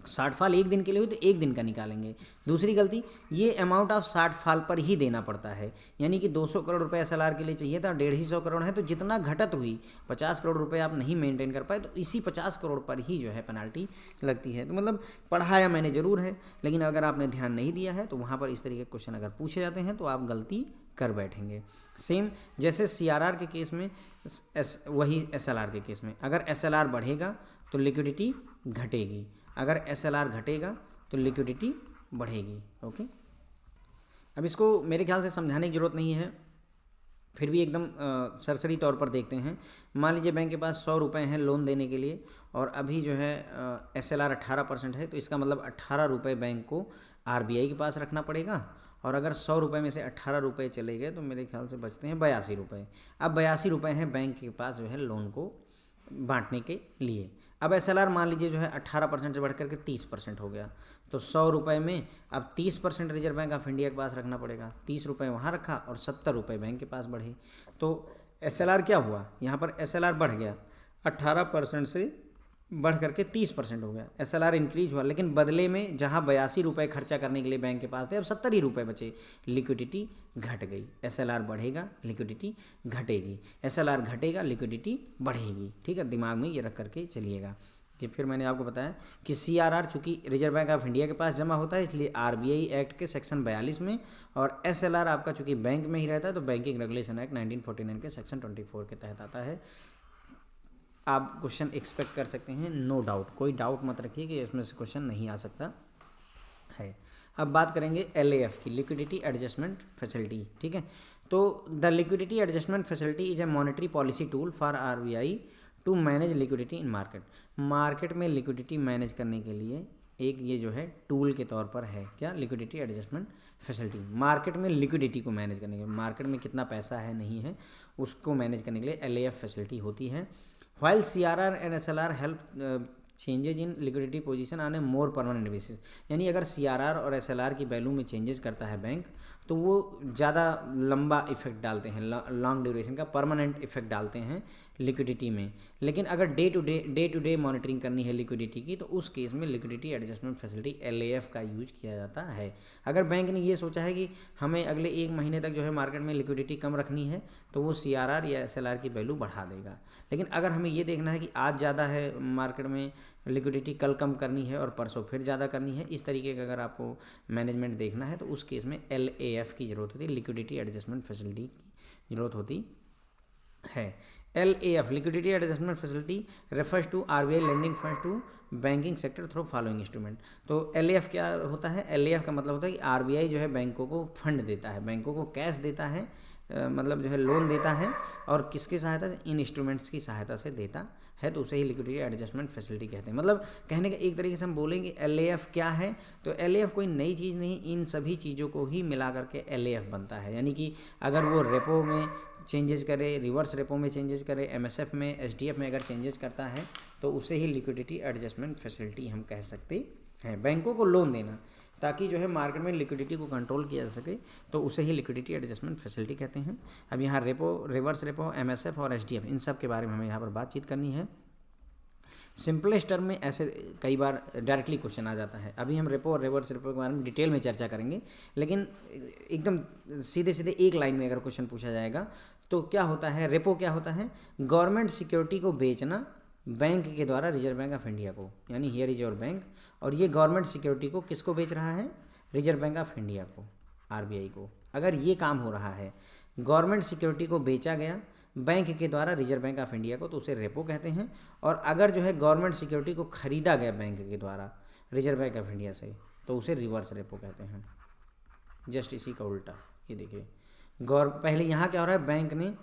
शॉर्टफॉल एक दिन के लिए हुई तो एक दिन का निकालेंगे। दूसरी गलती, ये अमाउंट ऑफ शॉर्टफॉल पर ही देना पड़ता है, यानी कि 200 करोड़ रुपए SLR के लिए चाहिए था, 150 करोड़ है, तो जितना घटत हुई 50 करोड़ रुपए आप नहीं मेंटेन कर पाए तो इसी 50 करोड़ पर ही जो है पेनल्टी लगती है। तो मतलब पढ़ाया मैंने ज़रूर है, लेकिन अगर आपने ध्यान नहीं दिया है तो वहाँ पर इस तरीके के क्वेश्चन अगर पूछे जाते हैं तो आप गलती कर बैठेंगे। सेम जैसे CRR के केस में वही SLR के केस में, अगर SLR बढ़ेगा तो लिक्विडिटी घटेगी, अगर SLR घटेगा तो लिक्विडिटी बढ़ेगी। ओके, अब इसको मेरे ख्याल से समझाने की ज़रूरत नहीं है, फिर भी एकदम सरसरी तौर पर देखते हैं। मान लीजिए बैंक के पास 100 रुपये हैं लोन देने के लिए और अभी जो है SLR 18% है, तो इसका मतलब 18 रुपये बैंक को RBI के पास रखना पड़ेगा। और अगर 100 रुपये में से 18 रुपये चले गए तो मेरे ख्याल से बचते हैं 82 रुपये। अब 82 रुपये हैं बैंक के पास जो है लोन को बांटने के लिए। अब SLR मान लीजिए जो है 18% से बढ़ करके 30% हो गया, तो 100 रुपये में अब 30% रिजर्व बैंक ऑफ इंडिया के पास रखना पड़ेगा। 30 रुपये वहाँ रखा और 70 रुपये बैंक के पास बढ़े, तो SLR क्या हुआ, यहाँ पर SLR बढ़ गया, 18% से बढ़ करके 30% हो गया, SLR इंक्रीज हुआ, लेकिन बदले में जहाँ 82 रुपये खर्चा करने के लिए बैंक के पास थे अब 70 ही रुपये बचे, लिक्विडिटी घट गई। SLR बढ़ेगा लिक्विडिटी घटेगी, SLR घटेगा लिक्विडिटी बढ़ेगी, ठीक है, दिमाग में ये रख करके चलिएगा। कि फिर मैंने आपको बताया कि CRR चूँकि रिजर्व बैंक ऑफ इंडिया के पास जमा होता है इसलिए RBI एक्ट के सेक्शन 42 में, और SLR आपका चूँकि बैंक में ही रहता है तो बैंकिंग रेगुलेशन एक्ट 1949 के सेक्शन 24 के तहत आता है। आप क्वेश्चन एक्सपेक्ट कर सकते हैं, नो डाउट, कोई डाउट मत रखिए कि इसमें से क्वेश्चन नहीं आ सकता है। अब बात करेंगे LAF की, लिक्विडिटी एडजस्टमेंट फैसिलिटी, ठीक है। तो the liquidity adjustment facility is a monetary policy tool for RBI to manage liquidity in market. Market में लिक्विडिटी मैनेज करने के लिए एक ये जो है टूल के तौर पर है, क्या, लिक्विडिटी एडजस्टमेंट फैसिलिटी। मार्केट में लिक्विडिटी को मैनेज करने के लिए, मार्केट में कितना पैसा है नहीं है उसको मैनेज करने के लिए LAF फैसिलिटी होती है। while CRR and SLR help changes in liquidity position on A more permanent basis, यानी अगर CRR और SLR की वैल्यू में चेंजेस करता है बैंक तो वो ज़्यादा लंबा इफेक्ट डालते हैं, लॉन्ग ड्यूरेशन का परमानेंट इफेक्ट डालते हैं लिक्विडिटी में। लेकिन अगर डे टू डे मॉनिटरिंग करनी है लिक्विडिटी की तो उस केस में लिक्विडिटी एडजस्टमेंट फैसिलिटी LAF का यूज किया जाता है। अगर बैंक ने ये सोचा है कि हमें अगले 1 महीने तक जो है मार्केट में लिक्विडिटी कम रखनी है तो वो CRR या SLR की वैल्यू बढ़ा देगा। लेकिन अगर हमें ये देखना है कि आज ज़्यादा है मार्केट में लिक्विडिटी, कल कम करनी है और परसों फिर ज़्यादा करनी है, इस तरीके का अगर आपको मैनेजमेंट देखना है तो उस केस में LAF की ज़रूरत होती है, लिक्विडिटी एडजस्टमेंट फैसिलिटी की ज़रूरत होती है। LAF liquidity adjustment facility refers to RBI lending fund to banking sector through following instrument. तो LAF क्या होता है? LAF का मतलब होता है कि RBI जो है बैंकों को फंड देता है, बैंकों को कैश देता है, मतलब जो है लोन देता है, और किसकी सहायता से? इन इंस्ट्रूमेंट्स की सहायता से देता है, तो उसे ही लिक्विडिटी एडजस्टमेंट फैसिलिटी कहते हैं। मतलब कहने का एक तरीके से हम बोलेंगे LAF क्या है, तो LAF कोई नई चीज़ नहीं, इन सभी चीज़ों को ही मिला करके LAF बनता है। यानी कि अगर वो रेपो में चेंजेस करे, रिवर्स रेपो में चेंजेस करे, MSF में, SDF में अगर चेंजेस करता है तो उसे ही लिक्विडिटी एडजस्टमेंट फैसिलिटी हम कह सकते हैं। बैंकों को लोन देना ताकि जो है मार्केट में लिक्विडिटी को कंट्रोल किया जा सके, तो उसे ही लिक्विडिटी एडजस्टमेंट फैसिलिटी कहते हैं। अब यहाँ रेपो, रिवर्स रेपो, MSF और SDF, इन सब के बारे में हमें यहाँ पर बातचीत करनी है। सिंपलेस्ट टर्म में ऐसे कई बार डायरेक्टली क्वेश्चन आ जाता है। अभी हम रेपो और रिवर्स रेपो के बारे में डिटेल में चर्चा करेंगे, लेकिन एकदम सीधे सीधे एक लाइन में अगर क्वेश्चन पूछा जाएगा तो क्या होता है? रेपो क्या होता है? गवर्नमेंट सिक्योरिटी को बेचना बैंक के द्वारा रिजर्व बैंक ऑफ इंडिया को, यानी हियर इज योर बैंक, और ये गवर्नमेंट सिक्योरिटी को किसको बेच रहा है? रिजर्व बैंक ऑफ इंडिया को, RBI को। अगर ये काम हो रहा है, गवर्नमेंट सिक्योरिटी को बेचा गया बैंक के द्वारा रिजर्व बैंक ऑफ इंडिया को, तो उसे रेपो कहते हैं। और अगर जो है गवर्नमेंट सिक्योरिटी को खरीदा गया बैंक के द्वारा रिजर्व बैंक ऑफ इंडिया से, तो उसे रिवर्स रेपो कहते हैं। जस्ट इसी का उल्टा, ये देखिए, पहले यहाँ क्या हो रहा है? बैंक ने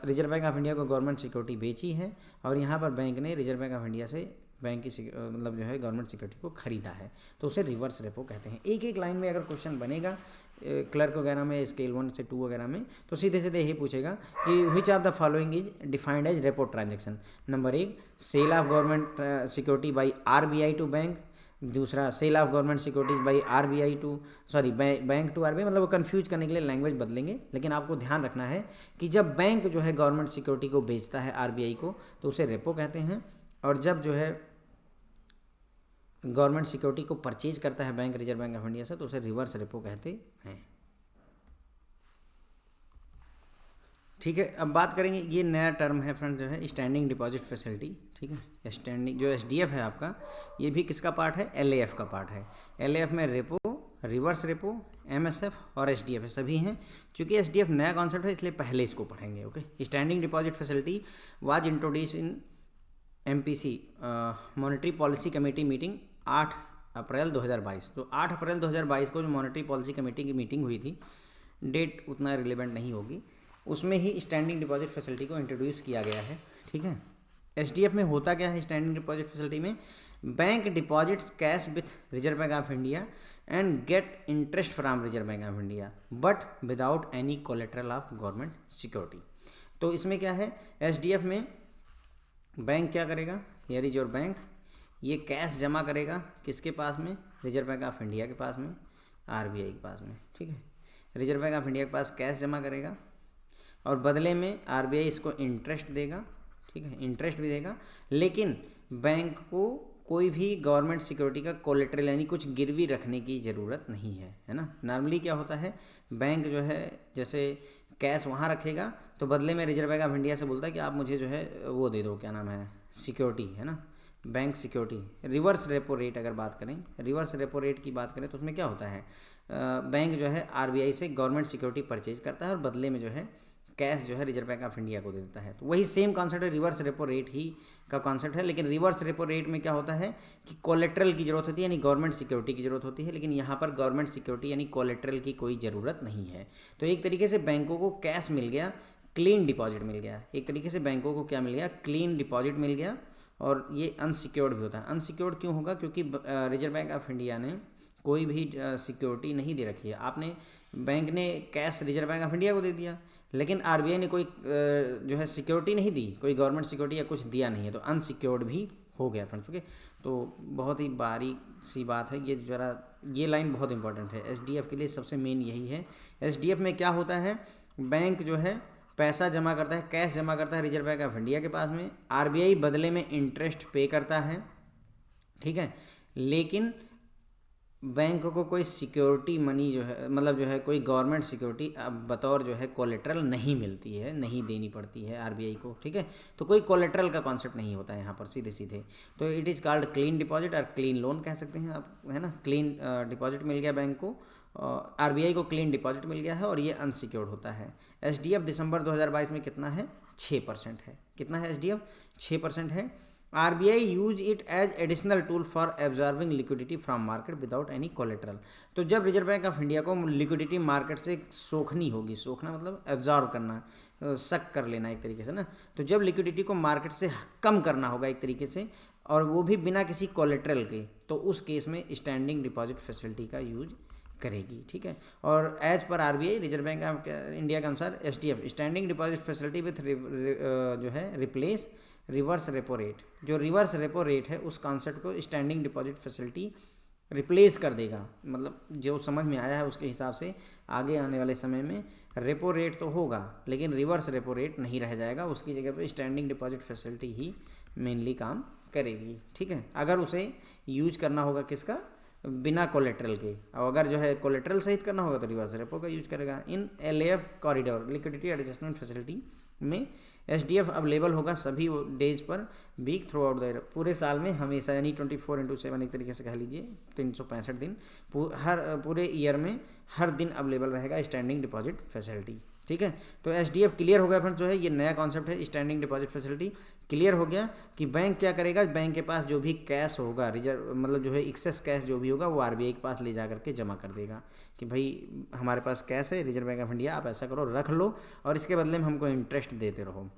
रिजर्व बैंक ऑफ इंडिया को गवर्नमेंट सिक्योरिटी बेची है, और यहाँ पर बैंक ने रिजर्व बैंक ऑफ इंडिया से बैंक की मतलब जो है गवर्नमेंट सिक्योरिटी को खरीदा है, तो उसे रिवर्स रेपो कहते हैं। एक एक लाइन में अगर क्वेश्चन बनेगा क्लर्क वगैरह में, स्केल 1 से 2 वगैरह में, तो सीधे सीधे यही पूछेगा कि which of the following is defined as repo transaction. Number 1, sale of government security by RBI to bank. दूसरा, sale of government securities by RBI to, sorry, bank to RBI। मतलब वो कन्फ्यूज करने के लिए लैंग्वेज बदलेंगे, लेकिन आपको ध्यान रखना है कि जब बैंक जो है गवर्नमेंट सिक्योरिटी को बेचता है RBI को, तो उसे रेपो कहते हैं, और जब जो है गवर्नमेंट सिक्योरिटी को परचेज करता है bank reserve Bank of India से, तो उसे रिवर्स रेपो कहते हैं। ठीक है, अब बात करेंगे, ये नया टर्म है फ्रेंड, जो है स्टैंडिंग डिपॉजिट फैसिलिटी। ठीक है, स्टैंडिंग जो SDF है आपका, ये भी किसका पार्ट है? LAF का पार्ट है। LAF में रेपो, रिवर्स रेपो, MSF और SDF सभी हैं। चूँकि SDF नया कॉन्सेप्ट है, इसलिए पहले इसको पढ़ेंगे। Okay, standing deposit facility was introduce in MPC monetary policy committee meeting 8 अप्रैल 2022। तो 8 अप्रैल 2022 को जो मॉनेटरी पॉलिसी कमेटी की मीटिंग हुई थी, डेट उतना रिलेवेंट नहीं होगी, उसमें ही स्टैंडिंग डिपॉजिट फैसिलिटी को इंट्रोड्यूस किया गया है। ठीक है, SDF में होता क्या है? स्टैंडिंग डिपॉजिट फैसिलिटी में bank deposits cash with Reserve Bank of India and get interest from Reserve Bank of India but without any collateral of government security. तो इसमें क्या है? SDF में बैंक क्या करेगा? हियर इज योर बैंक, ये cash जमा करेगा किसके पास में? रिजर्व बैंक ऑफ इंडिया के पास में, RBI के पास में। ठीक है, रिजर्व बैंक ऑफ इंडिया के पास कैश जमा करेगा, और बदले में RBI इसको इंटरेस्ट देगा। ठीक है, इंटरेस्ट भी देगा, लेकिन बैंक को कोई भी गवर्नमेंट सिक्योरिटी का कोलेटरल यानी कुछ गिरवी रखने की ज़रूरत नहीं है, है ना। नॉर्मली क्या होता है, बैंक जो है जैसे कैश वहाँ रखेगा, तो बदले में रिजर्व बैंक ऑफ इंडिया से बोलता है कि आप मुझे जो है वो दे दो, क्या नाम है, सिक्योरिटी, है ना, bank security. Reverse repo rate अगर बात करें, रिवर्स रेपो रेट की बात करें, तो उसमें क्या होता है? बैंक जो है RBI से गवर्नमेंट सिक्योरिटी परचेज करता है, और बदले में जो है कैश जो है रिजर्व बैंक ऑफ इंडिया को दे देता है। तो वही सेम कॉन्सेप्ट है, रिवर्स रेपो रेट ही का कॉन्सेप्ट है। लेकिन रिवर्स रेपो रेट में क्या होता है कि कोलेट्रल की जरूरत होती है, यानी गवर्नमेंट सिक्योरिटी की जरूरत होती है, लेकिन यहाँ पर गवर्नमेंट सिक्योरिटी यानी कोलेट्रल की कोई ज़रूरत नहीं है। तो एक तरीके से बैंकों को कैश मिल गया, क्लीन डिपॉजिट मिल गया। एक तरीके से बैंकों को क्या मिल गया? क्लीन डिपॉजिट मिल गया, और ये अनसिक्योर्ड भी होता है। अनसिक्योर्ड क्यों होगा? क्योंकि रिजर्व बैंक ऑफ इंडिया ने कोई भी सिक्योरिटी नहीं दे रखी है। आपने बैंक ने cash reserve Bank of India को दे दिया, लेकिन आरबीआई ने कोई जो है सिक्योरिटी नहीं दी, कोई गवर्नमेंट सिक्योरिटी या कुछ दिया नहीं है, तो अनसिक्योर्ड भी हो गया फ्रेंड्स। ओके, तो बहुत ही बारीक सी बात है ये, जरा ये लाइन बहुत इंपॉर्टेंट है एसडीएफ के लिए, सबसे मेन यही है। एसडीएफ में क्या होता है, बैंक जो है पैसा जमा करता है, कैश जमा करता है रिजर्व बैंक ऑफ इंडिया के पास में, आरबीआई बदले में इंटरेस्ट पे करता है, ठीक है। लेकिन बैंक को कोई सिक्योरिटी मनी जो है, मतलब जो है कोई गवर्नमेंट सिक्योरिटी अब बतौर जो है कोलेट्रल नहीं मिलती है, नहीं देनी पड़ती है आरबीआई को, ठीक है। तो कोई कोलेट्रल का कॉन्सेप्ट नहीं होता है यहाँ पर, सीधे सीधे। तो it is called clean deposit और क्लीन लोन कह सकते हैं आप, है ना। क्लीन डिपॉजिट मिल गया बैंक को, आरबीआई को क्लीन डिपॉजिट मिल गया है, और ये अनसिक्योर्ड होता है। एसडीएफ दिसंबर 2022 में कितना है, 6% है। कितना है एसडीएफ, 6% है। RBI use it as additional tool for absorbing liquidity from market without any collateral. तो जब रिजर्व बैंक ऑफ इंडिया को लिक्विडिटी मार्केट से सोखनी होगी, सोखना मतलब एब्जॉर्ब करना, शक कर लेना एक तरीके से ना, तो जब लिक्विडिटी को मार्केट से कम करना होगा एक तरीके से, और वो भी बिना किसी कोलेट्रल के, तो उस केस में स्टैंडिंग डिपॉजिट फैसिलिटी का यूज करेगी, ठीक है। और as per RBI Reserve Bank of India के अनुसार SDF standing deposit facility with जो है रिप्लेस रिवर्स रेपो रेट। जो रिवर्स रेपो रेट है उस कॉन्सेप्ट को स्टैंडिंग डिपॉजिट फैसिलिटी रिप्लेस कर देगा। मतलब जो समझ में आया है उसके हिसाब से आगे आने वाले समय में रेपो रेट तो होगा, लेकिन रिवर्स रेपो रेट नहीं रह जाएगा, उसकी जगह पे स्टैंडिंग डिपॉजिट फैसिलिटी ही मेनली काम करेगी, ठीक है। अगर उसे यूज करना होगा किसका, बिना कोलेट्रल के, और अगर जो है कोलेट्रल सहित करना होगा तो रिवर्स रेपो का यूज करेगा। In LAF corridor liquidity adjustment facility में एसडीएफ अवेलेबल होगा सभी डेज पर week throughout the year, पूरे साल में हमेशा, यानी 24/7 एक तरीके से कह लीजिए, 365 दिन हर पूरे ईयर में हर दिन अवेलेबल रहेगा स्टैंडिंग डिपॉजिट फैसिलिटी, ठीक है। तो एसडीएफ क्लियर हो गया फ्रेंड्स, जो है ये नया कॉन्सेप्ट है स्टैंडिंग डिपॉजिट फैसिलिटी। क्लियर हो गया कि बैंक क्या करेगा, बैंक के पास जो भी कैश होगा, रिजर्व मतलब जो है एक्सेस कैश जो भी होगा, वो आरबीआई के पास ले जा करके जमा कर देगा कि भाई हमारे पास कैश है, रिजर्व बैंक ऑफ इंडिया आप ऐसा करो, रख लो, और इसके बदले में हमको इंटरेस्ट देते रहो।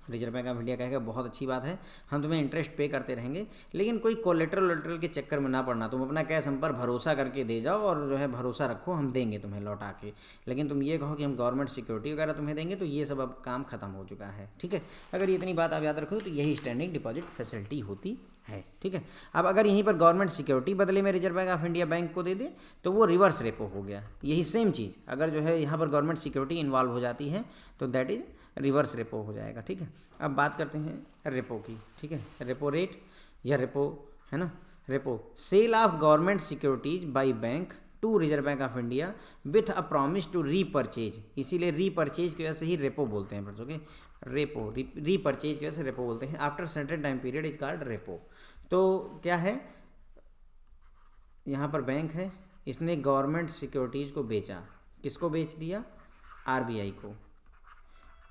रिजर्व बैंक ऑफ इंडिया कहेगा बहुत अच्छी बात है, हम तुम्हें इंटरेस्ट पे करते रहेंगे, लेकिन कोई कोलेट्रल के चक्कर में ना पड़ना, तुम अपना कैश हम पर भरोसा करके दे जाओ, और जो है भरोसा रखो, हम देंगे तुम्हें लौटा के। लेकिन तुम ये कहो कि हम गवर्नमेंट सिक्योरिटी वगैरह तुम्हें देंगे, तो ये सब अब काम खत्म हो चुका है, ठीक है। अगर ये इतनी बात आप याद रखो तो यही स्टैंडिंग डिपॉजिट फैसिलिटी होती है, ठीक है। अब अगर यहीं पर गवर्नमेंट सिक्योरिटी बदले में reserve Bank of India bank को दे दे, तो वो रिवर्स रेपो हो गया। यही सेम चीज़ अगर जो है यहाँ पर गवर्नमेंट सिक्योरिटी इन्वॉल्व हो जाती है, तो दैट इज रिवर्स रेपो हो जाएगा, ठीक है। अब बात करते हैं रेपो की, ठीक है। रेपो रेट या रेपो है ना, repo sale of government securities by bank to Reserve Bank of India with a promise to repurchase, इसीलिए रीपर्चेज की वजह से ही रेपो बोलते हैं फ्रेंड्स, ओके। रेपो रीपर्चेज की वजह से रेपो बोलते हैं। After certain time period is called repo. तो क्या है, यहाँ पर बैंक है, इसने गवर्नमेंट सिक्योरिटीज़ को बेचा, किसको बेच दिया, आरबीआई को,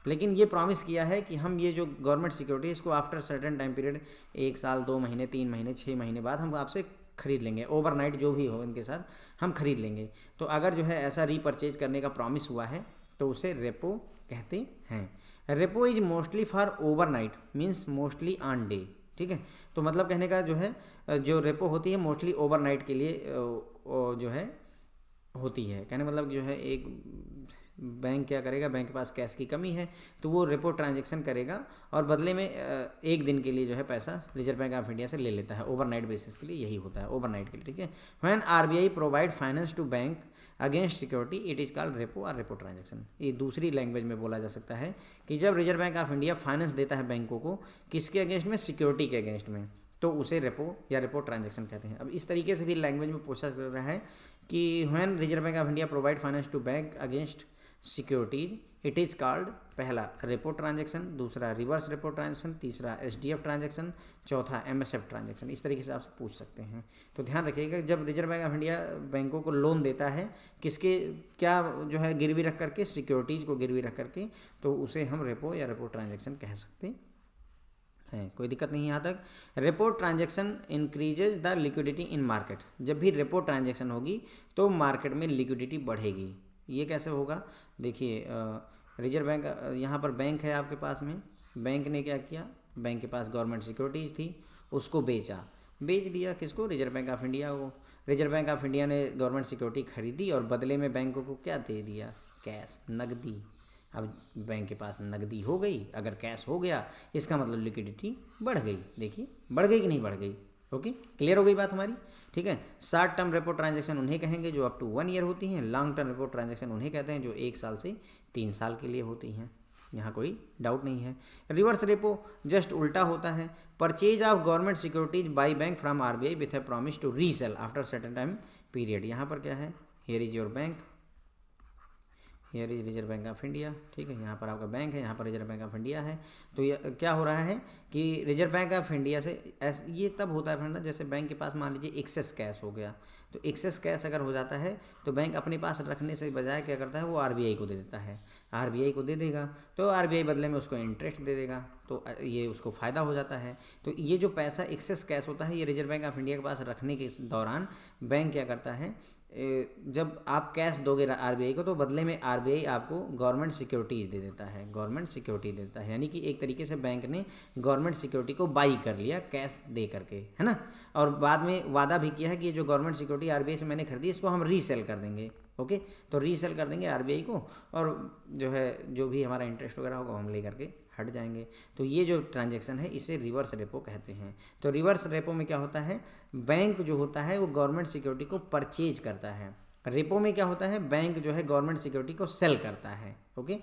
लेकिन ये प्रॉमिस किया है कि हम ये जो गवर्नमेंट सिक्योरिटी इसको आफ्टर सर्टेन टाइम पीरियड 1 साल 2 महीने 3 महीने 6 महीने बाद हम आपसे खरीद लेंगे, ओवरनाइट जो भी हो इनके साथ हम खरीद लेंगे। तो अगर जो है ऐसा रीपर्चेज करने का प्रॉमिस हुआ है तो उसे रेपो कहते हैं। Repo is mostly for overnight, means mostly on day, ठीक है। तो मतलब कहने का जो है, जो रेपो होती है मोस्टली ओवरनाइट के लिए जो है होती है। कहने मतलब जो है एक बैंक क्या करेगा, बैंक के पास कैश की कमी है तो वो रेपो ट्रांजैक्शन करेगा और बदले में एक दिन के लिए जो है पैसा रिजर्व बैंक ऑफ इंडिया से ले लेता है, ओवरनाइट बेसिस के लिए यही होता है, ओवरनाइट के लिए, ठीक है। When RBI provide finance to bank against security it is called repo और रेपो ट्रांजैक्शन। ये दूसरी लैंग्वेज में बोला जा सकता है कि जब Reserve Bank of India finance देता है बैंकों को, किसके अगेंस्ट में, सिक्योरिटी के अगेंस्ट में, तो उसे रेपो या रेपो ट्रांजैक्शन कहते हैं। अब इस तरीके से भी लैंग्वेज में पूछा जा रहा है कि when Reserve Bank of India provide finance to bank against securities it is called, पहला रेपो ट्रांजैक्शन, दूसरा रिवर्स रेपो ट्रांजैक्शन, तीसरा एसडीएफ ट्रांजैक्शन, चौथा एमएसएफ ट्रांजैक्शन। इस तरीके से आप पूछ सकते हैं। तो ध्यान रखिएगा जब रिजर्व बैंक ऑफ इंडिया बैंकों को लोन देता है, किसके क्या जो है गिरवी रख करके, सिक्योरिटीज़ को गिरवी रख करके, तो उसे हम रेपो या रेपो ट्रांजैक्शन कह सकते हैं। कोई दिक्कत नहीं है यहाँ तक। Repo transaction increases the liquidity in market. जब भी रेपो ट्रांजैक्शन होगी तो मार्केट में लिक्विडिटी बढ़ेगी। ये कैसे होगा, देखिए रिजर्व बैंक, यहाँ पर बैंक है आपके पास में, बैंक ने क्या किया, बैंक के पास गवर्नमेंट सिक्योरिटीज़ थी, उसको बेच दिया, किसको, रिजर्व बैंक ऑफ इंडिया को। रिजर्व बैंक ऑफ इंडिया ने गवर्नमेंट सिक्योरिटी खरीदी और बदले में बैंकों को क्या दे दिया, कैश, नकदी, अब बैंक के पास नकदी हो गई, अगर कैश हो गया, इसका मतलब लिक्विडिटी बढ़ गई। देखिए बढ़ गई कि नहीं बढ़ गई। ओके, क्लियर हो गई बात हमारी। ठीक है, शॉर्ट टर्म रेपो ट्रांजैक्शन उन्हें कहेंगे जो अप टू 1 ईयर होती हैं। लॉन्ग टर्म रेपो ट्रांजैक्शन उन्हें कहते हैं जो 1 साल से 3 साल के लिए होती हैं। यहाँ कोई डाउट नहीं है। रिवर्स रेपो जस्ट उल्टा होता है। Purchase of government securities by bank from RBI with a promise to resale after certain time period. यहाँ पर क्या है, here is your bank, here is Reserve Bank of India. ठीक है, यहाँ पर आपका बैंक है, यहाँ पर रिजर्व बैंक ऑफ इंडिया है। तो ये क्या हो रहा है कि रिजर्व बैंक ऑफ इंडिया से ये तब होता है फ्रेंड जैसे बैंक के पास मान लीजिए एक्सेस कैश हो गया। तो एक्सेस कैश अगर हो जाता है तो बैंक अपने पास रखने से बजाय क्या करता है, वो आरबीआई को दे देता है। आरबीआई को दे देगा तो आरबीआई बदले में उसको इंटरेस्ट दे देगा, तो ये उसको फ़ायदा हो जाता है। तो ये जो पैसा एक्सेस कैश होता है, ये रिजर्व बैंक ऑफ इंडिया के पास रखने के दौरान बैंक क्या करता है, जब आप कैश दोगे आरबीआई को तो बदले में आरबीआई आपको गवर्नमेंट सिक्योरिटीज दे देता है, गवर्नमेंट सिक्योरिटी देता है। यानी कि एक तरीके से बैंक ने गवर्नमेंट सिक्योरिटी को बाई कर लिया कैश दे करके, है ना। और बाद में वादा भी किया है कि ये जो गवर्नमेंट सिक्योरिटी आरबीआई से मैंने खरीदी इसको हम रीसेल कर देंगे। ओके, तो रीसेल कर देंगे आरबीआई को, और जो है जो भी हमारा इंटरेस्ट वगैरह होगा हम ले करके हट जाएंगे। तो ये जो ट्रांजैक्शन है इसे रिवर्स रेपो कहते हैं। तो रिवर्स रेपो में क्या होता है, बैंक जो होता है वो गवर्नमेंट सिक्योरिटी को परचेज करता है। रेपो में क्या होता है, बैंक जो है गवर्नमेंट सिक्योरिटी को सेल करता है। ओके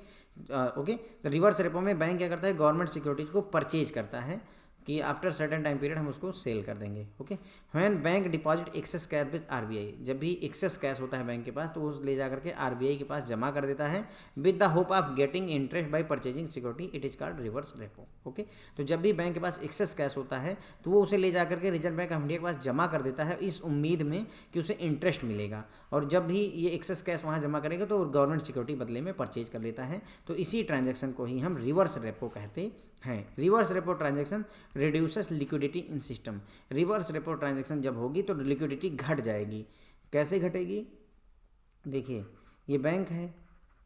ओके, तो रिवर्स रेपो में बैंक क्या करता है, गवर्नमेंट सिक्योरिटी को परचेज करता है कि आफ्टर सर्टेन टाइम पीरियड हम उसको सेल कर देंगे। Okay, when bank deposit access cash with RBI, जब भी एक्सेस कैश होता है बैंक के पास तो वो ले जा करके आरबीआई के पास जमा कर देता है with the hope of getting interest by purchasing security, it is called reverse repo. Okay, तो जब भी बैंक के पास एक्सेस कैश होता है तो वो उसे ले जा करके रिजर्व बैंक ऑफ इंडिया के पास जमा कर देता है इस उम्मीद में कि उसे इंटरेस्ट मिलेगा, और जब भी ये एक्सेस कैश वहाँ जमा करेगा तो गवर्नमेंट सिक्योरिटी बदले में परचेज कर लेता है। तो इसी ट्रांजैक्शन को ही हम रिवर्स रेपो कहते हैं। Reverse repo transaction reduces liquidity इन सिस्टम। रिवर्स रेपो ट्रांजैक्शन जब होगी तो लिक्विडिटी घट जाएगी। कैसे घटेगी, देखिए ये बैंक है,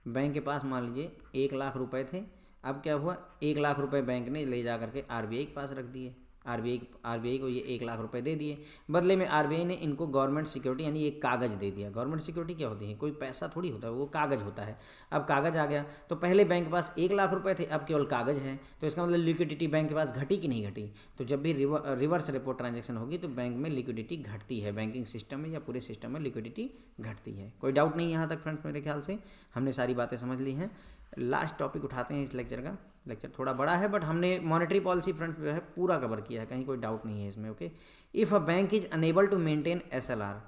बैंक के पास मान लीजिए 1 लाख रुपए थे। अब क्या हुआ, 1 लाख रुपए बैंक ने ले जा करके आरबीआई के पास रख दिए। आरबीआई को ये 1 लाख रुपए दे दिए, बदले में आरबीआई ने इनको गवर्नमेंट सिक्योरिटी यानी एक कागज़ दे दिया। गवर्नमेंट सिक्योरिटी क्या होती है, कोई पैसा थोड़ी होता है, वो कागज़ होता है। अब कागज़ आ गया तो पहले बैंक के पास 1 लाख रुपए थे, अब केवल कागज़ है, तो इसका मतलब लिक्विडिटी बैंक के पास घटी कि नहीं घटी। तो जब भी रिवर्स रेपो ट्रांजेक्शन होगी तो बैंक में लिक्विडिटी घटती है, बैंकिंग सिस्टम में या पूरे सिस्टम में लिक्विडिटी घटती है। कोई डाउट नहीं यहाँ तक फ्रेंड्स, मेरे ख्याल से हमने सारी बातें समझ ली हैं। लास्ट टॉपिक उठाते हैं इस लेक्चर का। लेक्चर थोड़ा बड़ा है बट हमने मॉनेटरी पॉलिसी फ्रंट जो है पूरा कवर किया है, कहीं कोई डाउट नहीं है इसमें। Okay, if a bank is unable to maintain SLR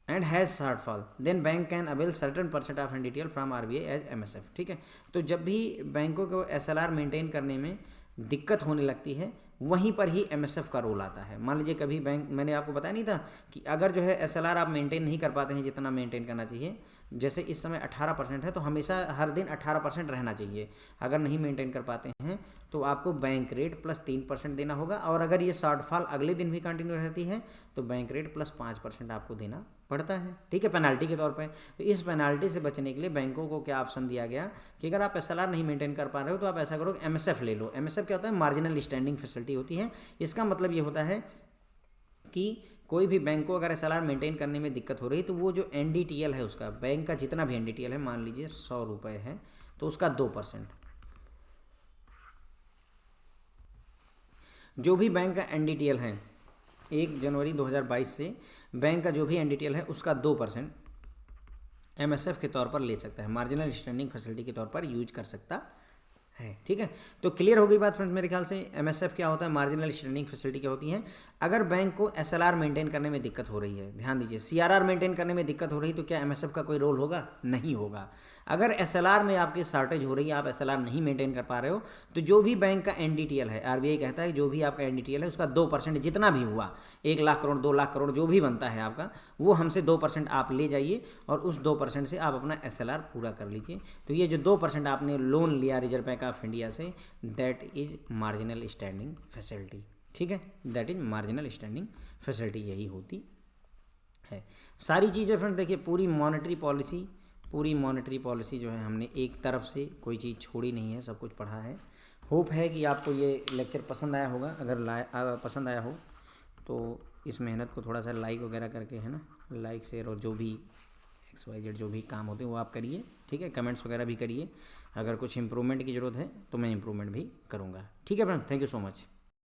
and has shortfall then bank can avail certain percent of NDTL from RBI as MSF. ठीक है, तो जब भी बैंकों को एसएलआर मेंटेन करने में दिक्कत होने लगती है वहीं पर ही एमएसएफ का रोल आता है। मान लीजिए कभी बैंक, मैंने आपको बताया नहीं था कि अगर जो है एसएलआर आप मेंटेन नहीं कर पाते हैं जितना मेंटेन करना चाहिए, जैसे इस समय 18% है तो हमेशा हर दिन 18% रहना चाहिए। अगर नहीं मेंटेन कर पाते हैं तो आपको बैंक रेट प्लस 3% देना होगा, और अगर ये शॉर्टफॉल अगले दिन भी कंटिन्यू रहती है तो बैंक रेट प्लस 5% आपको देना पड़ता है। ठीक है, पेनाल्टी के तौर पे। तो इस पेनाल्टी से बचने के लिए बैंकों को क्या ऑप्शन दिया गया कि अगर आप एसएलआर नहीं मेंटेन कर पा रहे हो तो आप ऐसा करो, एमएसएफ ले लो। एमएसएफ क्या होता है, मार्जिनल स्टैंडिंग फैसिलिटी होती है। इसका मतलब ये होता है कि कोई भी बैंक को अगर एसएलआर मेंटेन करने में दिक्कत हो रही है तो वो जो एनडीटीएल है उसका, बैंक का जितना भी एनडीटीएल है, मान लीजिए 100 रुपये है तो उसका 2%, जो भी बैंक का एनडीटीएल है 1 जनवरी 2022 से बैंक का जो भी एनडीटीएल है उसका 2% एमएसएफ के तौर पर ले सकता है, मार्जिनल स्टैंडिंग फैसिलिटी के तौर पर यूज कर सकता है। ठीक है, तो क्लियर हो गई बात फ्रेंड्स मेरे ख्याल से। एमएसएफ क्या होता है, मार्जिनल स्टैंडिंग फैसिलिटी क्या होती है। अगर बैंक को एसएलआर मेंटेन करने में दिक्कत हो रही है, ध्यान दीजिए, सीआरआर मेंटेन करने में दिक्कत हो रही है तो क्या एमएसएफ का कोई रोल होगा, नहीं होगा। अगर एसएलआर में आपकी शॉर्टेज हो रही है, आप एसएलआर नहीं मेंटेन कर पा रहे हो, तो जो भी बैंक का एनडीटीएल है, आरबीआई कहता है जो भी आपका एनडीटीएल है उसका 2% जितना भी हुआ, 1 लाख करोड़ 2 लाख करोड़ जो भी बनता है आपका, वो हमसे 2% आप ले जाइए और उस 2% से आप अपना एसएलआर पूरा कर लीजिए। तो ये जो 2% आपने लोन लिया रिजर्व बैंक ऑफ इंडिया से, that is marginal standing facility. ठीक है, that is marginal standing facility, यही होती है। सारी चीज़ें फ्रेंड देखिए, पूरी मॉनेटरी पॉलिसी जो है हमने एक तरफ से कोई चीज़ छोड़ी नहीं है, सब कुछ पढ़ा है। होप है कि आपको ये लेक्चर पसंद आया होगा। अगर पसंद आया हो तो इस मेहनत को थोड़ा सा लाइक वगैरह करके, है ना, लाइक शेयर और जो भी XYZ जो भी काम होते हैं वो आप करिए, ठीक है। कमेंट्स वगैरह भी करिए, अगर कुछ इम्प्रूवमेंट की ज़रूरत है तो मैं इम्प्रूवमेंट भी करूँगा, ठीक है friend. Thank you so much.